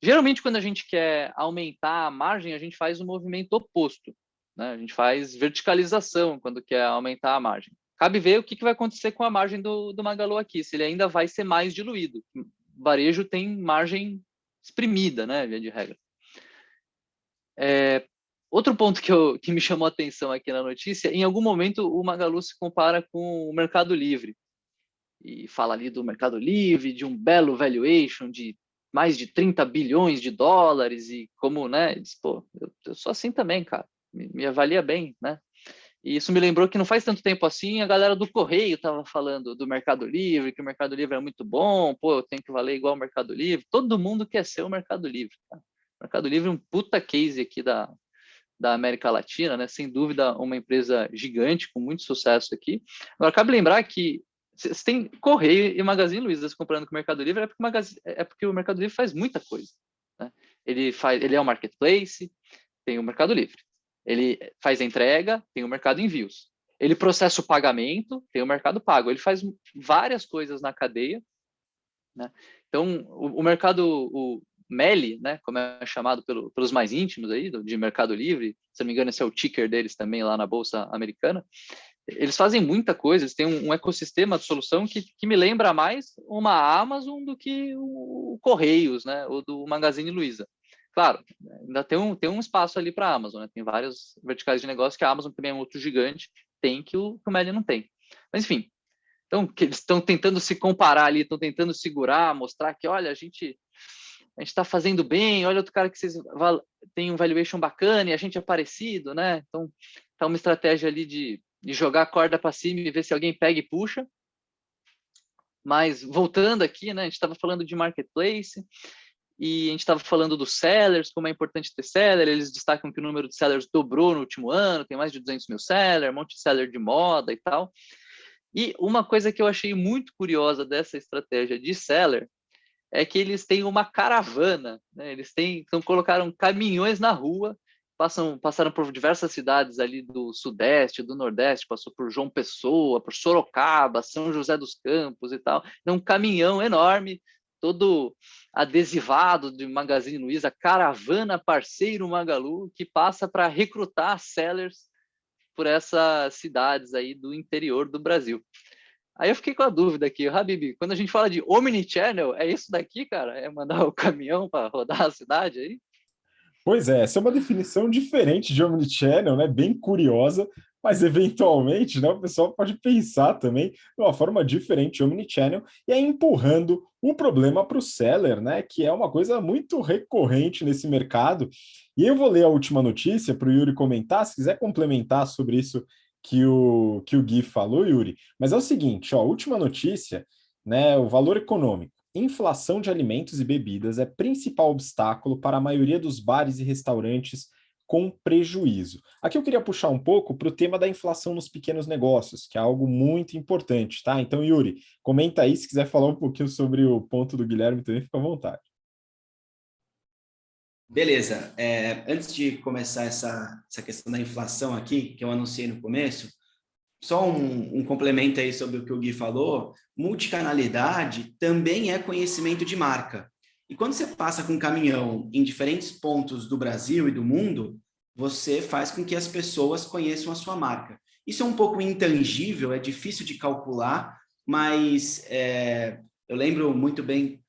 Geralmente, quando a gente quer aumentar a margem, a gente faz o movimento oposto, né? A gente faz verticalização quando quer aumentar a margem. Cabe ver o que vai acontecer com a margem do Magalu aqui, se ele ainda vai ser mais diluído. O varejo tem margem exprimida, né, via de regra. Outro ponto que me chamou a atenção aqui na notícia, em algum momento o Magalu se compara com o Mercado Livre. E fala ali do Mercado Livre, de um belo valuation de mais de 30 bilhões de dólares, e como, né, diz, pô, eu sou assim também, cara, me avalia bem, né? E isso me lembrou que não faz tanto tempo assim, a galera do Correio estava falando do Mercado Livre, que o Mercado Livre é muito bom, pô, eu tenho que valer igual o Mercado Livre. Todo mundo quer ser o Mercado Livre, cara. O Mercado Livre é um puta case aqui da América Latina, né? Sem dúvida, uma empresa gigante, com muito sucesso aqui. Agora, cabe lembrar que você tem Correio e Magazine Luiza se comprando com o Mercado Livre, é porque o Mercado Livre faz muita coisa, né? Ele é um marketplace, tem o Mercado Livre. Ele faz a entrega, tem o Mercado Envios. Ele processa o pagamento, tem o Mercado Pago. Ele faz várias coisas na cadeia, né? Então, o mercado, o MELI, né, como é chamado pelos mais íntimos aí, de Mercado Livre, se não me engano, esse é o ticker deles também lá na Bolsa Americana. Eles fazem muita coisa, eles têm um ecossistema de solução que me lembra mais uma Amazon do que o Correios, né, ou do Magazine Luiza. Claro, ainda tem um espaço ali para a Amazon, né? Tem vários verticais de negócio que a Amazon também é um outro gigante, tem que o Meli não tem. Mas, enfim, então, que eles estão tentando se comparar ali, estão tentando segurar, mostrar que, olha, a gente está fazendo bem, olha outro cara que vocês tem um valuation bacana e a gente é parecido, né? Então, tá uma estratégia ali de jogar a corda para cima e ver se alguém pega e puxa. Mas, voltando aqui, né, a gente estava falando de marketplace, e a gente estava falando dos sellers, como é importante ter seller, eles destacam que o número de sellers dobrou no último ano, tem mais de 200 mil sellers, um monte de seller de moda e tal. E uma coisa que eu achei muito curiosa dessa estratégia de seller é que eles têm uma caravana, né? Então colocaram caminhões na rua, passaram por diversas cidades ali do Sudeste, do Nordeste, passou por João Pessoa, por Sorocaba, São José dos Campos e tal. Um caminhão enorme, todo adesivado de Magazine Luiza, caravana parceiro Magalu, que passa para recrutar sellers por essas cidades aí do interior do Brasil. Aí eu fiquei com a dúvida aqui, Habib, quando a gente fala de omnichannel, é isso daqui, cara? É mandar o caminhão para rodar a cidade aí? Pois é, essa é uma definição diferente de omnichannel, né? Bem curiosa, mas eventualmente, né, o pessoal pode pensar também de uma forma diferente de omnichannel e aí empurrando o problema para o seller, né? Que é uma coisa muito recorrente nesse mercado. E eu vou ler a última notícia para o Yuri comentar, se quiser complementar sobre isso que o Gui falou, Yuri. Mas é o seguinte, ó, última notícia, né? O valor econômico. Inflação de alimentos e bebidas é principal obstáculo para a maioria dos bares e restaurantes com prejuízo. Aqui eu queria puxar um pouco para o tema da inflação nos pequenos negócios, que é algo muito importante, tá? Então, Yuri, comenta aí, se quiser falar um pouquinho sobre o ponto do Guilherme também, fica à vontade. Beleza. Antes de começar essa questão da inflação aqui, que eu anunciei no começo, só um complemento aí sobre o que o Gui falou, multicanalidade também é conhecimento de marca. E quando você passa com um caminhão em diferentes pontos do Brasil e do mundo, você faz com que as pessoas conheçam a sua marca. Isso é um pouco intangível, é difícil de calcular, mas eu lembro muito bem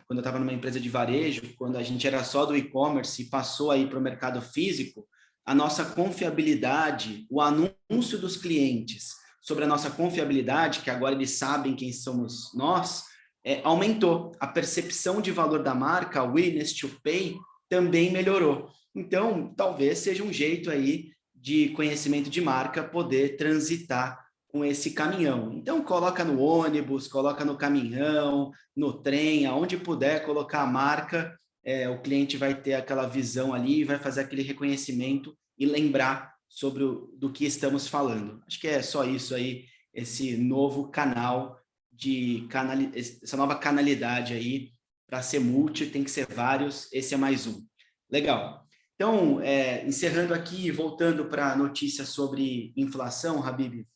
quando eu estava numa empresa de varejo, quando a gente era só do e-commerce e passou aí para o mercado físico, a nossa confiabilidade, o anúncio dos clientes sobre a nossa confiabilidade, que agora eles sabem quem somos nós, aumentou. A percepção de valor da marca, a willingness to pay, também melhorou. Então, talvez seja um jeito aí de conhecimento de marca poder transitar com esse caminhão. Então, coloca no ônibus, coloca no caminhão, no trem, aonde puder colocar a marca, o cliente vai ter aquela visão ali, vai fazer aquele reconhecimento e lembrar sobre do que estamos falando. Acho que é só isso aí, esse novo canal essa nova canalidade aí, para ser multi, tem que ser vários, esse é mais um. Legal. Então, encerrando aqui, voltando para a notícia sobre inflação, Habib,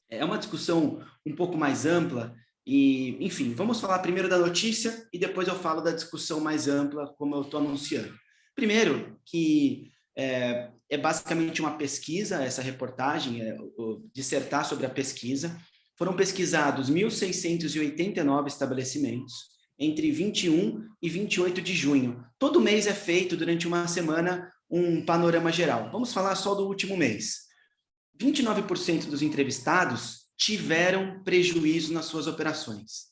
é uma discussão um pouco mais ampla e, enfim, vamos falar primeiro da notícia e depois eu falo da discussão mais ampla, como eu estou anunciando. Primeiro, que é basicamente uma pesquisa, essa reportagem, dissertar sobre a pesquisa. Foram pesquisados 1.689 estabelecimentos entre 21 e 28 de junho. Todo mês é feito, durante uma semana, um panorama geral. Vamos falar só do último mês. 29% dos entrevistados tiveram prejuízo nas suas operações.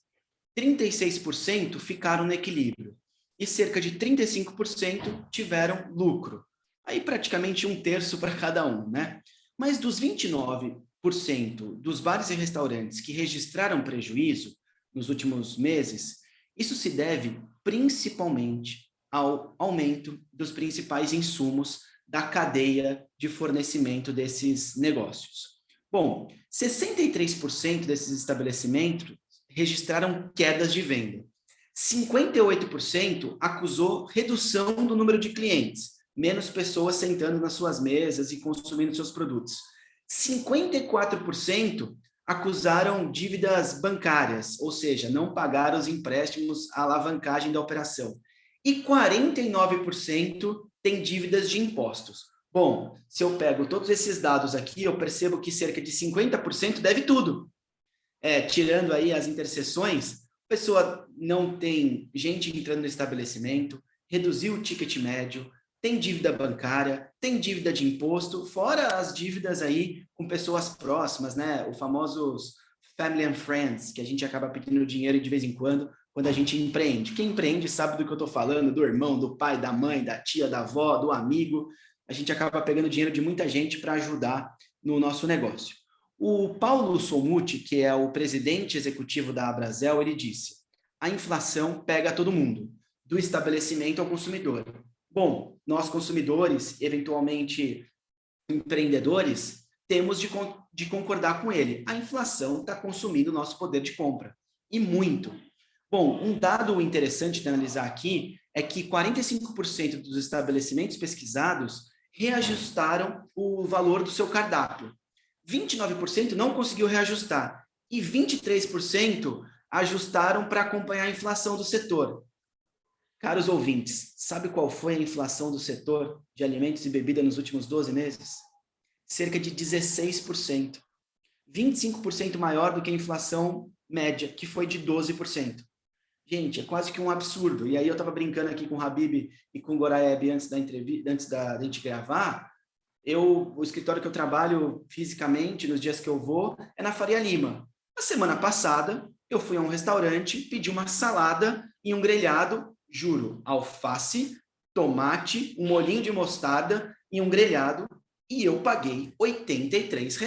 36% ficaram no equilíbrio. E cerca de 35% tiveram lucro. Aí praticamente um terço para cada um, né? Mas dos 29% dos bares e restaurantes que registraram prejuízo nos últimos meses, isso se deve principalmente ao aumento dos principais insumos da cadeia de fornecimento desses negócios. Bom, 63% desses estabelecimentos registraram quedas de venda. 58% acusou redução do número de clientes, menos pessoas sentando nas suas mesas e consumindo seus produtos. 54% acusaram dívidas bancárias, ou seja, não pagaram os empréstimos, a alavancagem da operação. E 49% tem dívidas de impostos. Bom, se eu pego todos esses dados aqui, eu percebo que cerca de 50% deve tudo. Tirando aí as interseções, a pessoa não tem gente entrando no estabelecimento, reduziu o ticket médio, tem dívida bancária, tem dívida de imposto, fora as dívidas aí com pessoas próximas, né? Os famosos family and friends, que a gente acaba pedindo dinheiro de vez em quando a gente empreende. Quem empreende sabe do que eu estou falando, do irmão, do pai, da mãe, da tia, da avó, do amigo. A gente acaba pegando dinheiro de muita gente para ajudar no nosso negócio. O Paulo Somuti, que é o presidente executivo da Abrazel, ele disse: a inflação pega todo mundo, do estabelecimento ao consumidor. Bom, nós consumidores, eventualmente empreendedores, temos de concordar com ele. A inflação está consumindo o nosso poder de compra, e muito. Bom, um dado interessante de analisar aqui é que 45% dos estabelecimentos pesquisados reajustaram o valor do seu cardápio. 29% não conseguiu reajustar e 23% ajustaram para acompanhar a inflação do setor. Caros ouvintes, sabe qual foi a inflação do setor de alimentos e bebida nos últimos 12 meses? Cerca de 16%. 25% maior do que a inflação média, que foi de 12%. Gente, é quase que um absurdo. E aí eu estava brincando aqui com o Habib e com o Goraieb antes da entrevista, da gente gravar. O escritório que eu trabalho fisicamente, nos dias que eu vou, é na Faria Lima. Na semana passada, eu fui a um restaurante, pedi uma salada e um grelhado, juro, alface, tomate, um molhinho de mostarda e um grelhado, e eu paguei R$ 83.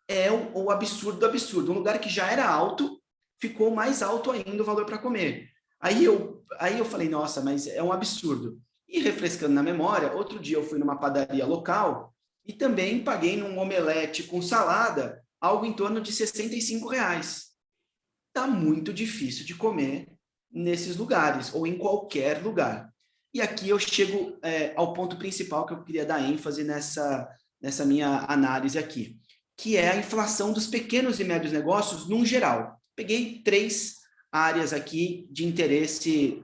É o absurdo do absurdo. Um lugar que já era alto, ficou mais alto ainda o valor para comer. Aí eu falei, nossa, mas é um absurdo. E refrescando na memória, outro dia eu fui numa padaria local e também paguei num omelete com salada algo em torno de R$ 65. Está muito difícil de comer nesses lugares, ou em qualquer lugar. E aqui eu chego ao ponto principal que eu queria dar ênfase nessa minha análise aqui, que é a inflação dos pequenos e médios negócios num geral. Peguei 3 áreas aqui de interesse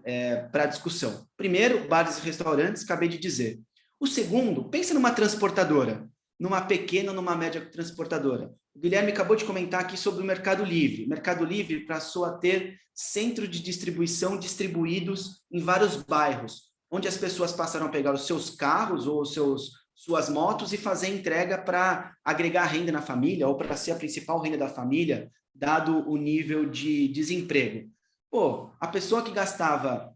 para discussão. Primeiro, bares e restaurantes, acabei de dizer. O segundo, pensa numa transportadora, numa pequena ou numa média transportadora. O Guilherme acabou de comentar aqui sobre o Mercado Livre. O Mercado Livre passou a ter centro de distribuição distribuídos em vários bairros, onde as pessoas passaram a pegar os seus carros ou suas motos e fazer entrega para agregar renda na família ou para ser a principal renda da família, dado o nível de desemprego. Pô, a pessoa que gastava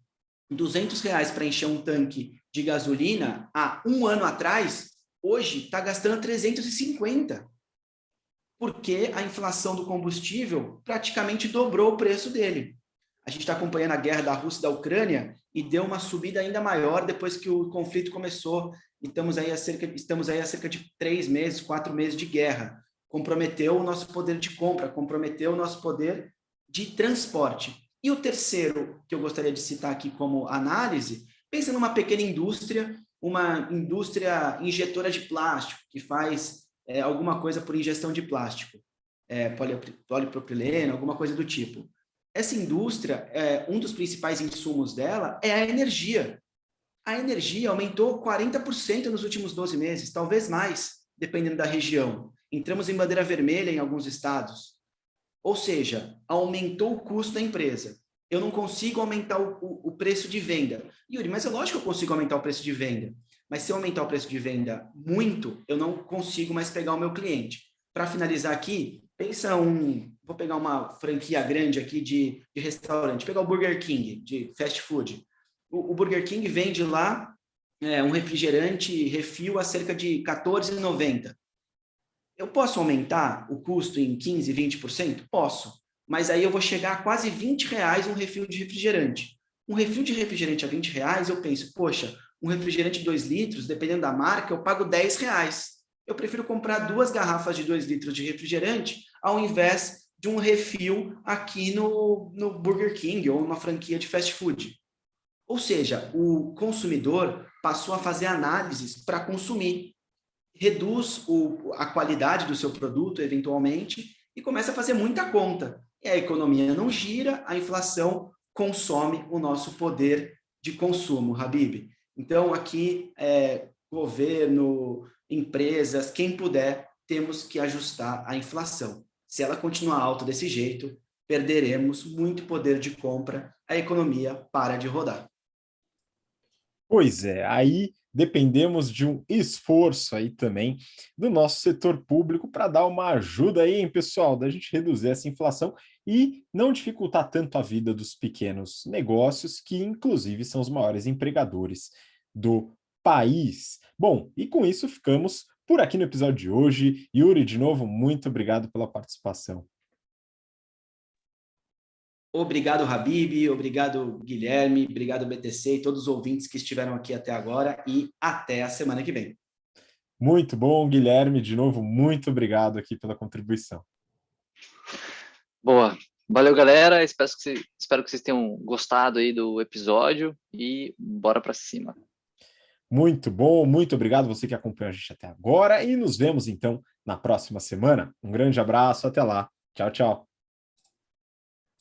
R$ 200 para encher um tanque de gasolina há um ano atrás, hoje está gastando 350, porque a inflação do combustível praticamente dobrou o preço dele. A gente está acompanhando a guerra da Rússia e da Ucrânia e deu uma subida ainda maior depois que o conflito começou. E estamos aí há cerca de 3 meses, 4 meses de guerra. Comprometeu o nosso poder de compra, comprometeu o nosso poder de transporte. E o terceiro que eu gostaria de citar aqui como análise, pensa numa pequena indústria, uma indústria injetora de plástico, que faz alguma coisa por ingestão de plástico, polipropileno, alguma coisa do tipo. Essa indústria, um dos principais insumos dela é a energia. A energia aumentou 40% nos últimos 12 meses, talvez mais, dependendo da região. Entramos em bandeira vermelha em alguns estados. Ou seja, aumentou o custo da empresa. Eu não consigo aumentar o preço de venda. Yuri, mas é lógico que eu consigo aumentar o preço de venda. Mas se eu aumentar o preço de venda muito, eu não consigo mais pegar o meu cliente. Para finalizar aqui, vou pegar uma franquia grande aqui de restaurante, pegar o Burger King, de fast food. O Burger King vende lá um refrigerante refil a cerca de R$14,90. Eu posso aumentar o custo em 15%, 20%? Posso. Mas aí eu vou chegar a quase R$20 um refil de refrigerante. Um refil de refrigerante a R$20, eu penso, poxa, um refrigerante de 2 litros, dependendo da marca, eu pago R$10. Eu prefiro comprar 2 garrafas de 2 litros de refrigerante ao invés de um refil aqui no Burger King ou numa franquia de fast food. Ou seja, o consumidor passou a fazer análises para consumir, reduz a qualidade do seu produto, eventualmente, e começa a fazer muita conta. E a economia não gira, a inflação consome o nosso poder de consumo, Habib. Então, aqui, governo, empresas, quem puder, temos que ajustar a inflação. Se ela continuar alta desse jeito, perderemos muito poder de compra, a economia para de rodar. Pois é, aí dependemos de um esforço aí também do nosso setor público para dar uma ajuda aí, hein, pessoal, da gente reduzir essa inflação e não dificultar tanto a vida dos pequenos negócios, que inclusive são os maiores empregadores do país. Bom, e com isso ficamos por aqui no episódio de hoje. Yuri, de novo, muito obrigado pela participação. Obrigado, Habib, obrigado, Guilherme, obrigado, BTC e todos os ouvintes que estiveram aqui até agora e até a semana que vem. Muito bom, Guilherme, de novo, muito obrigado aqui pela contribuição. Boa. Valeu, galera. Espero que vocês tenham gostado aí do episódio e bora para cima. Muito bom, muito obrigado você que acompanhou a gente até agora e nos vemos então na próxima semana. Um grande abraço, até lá. Tchau, tchau.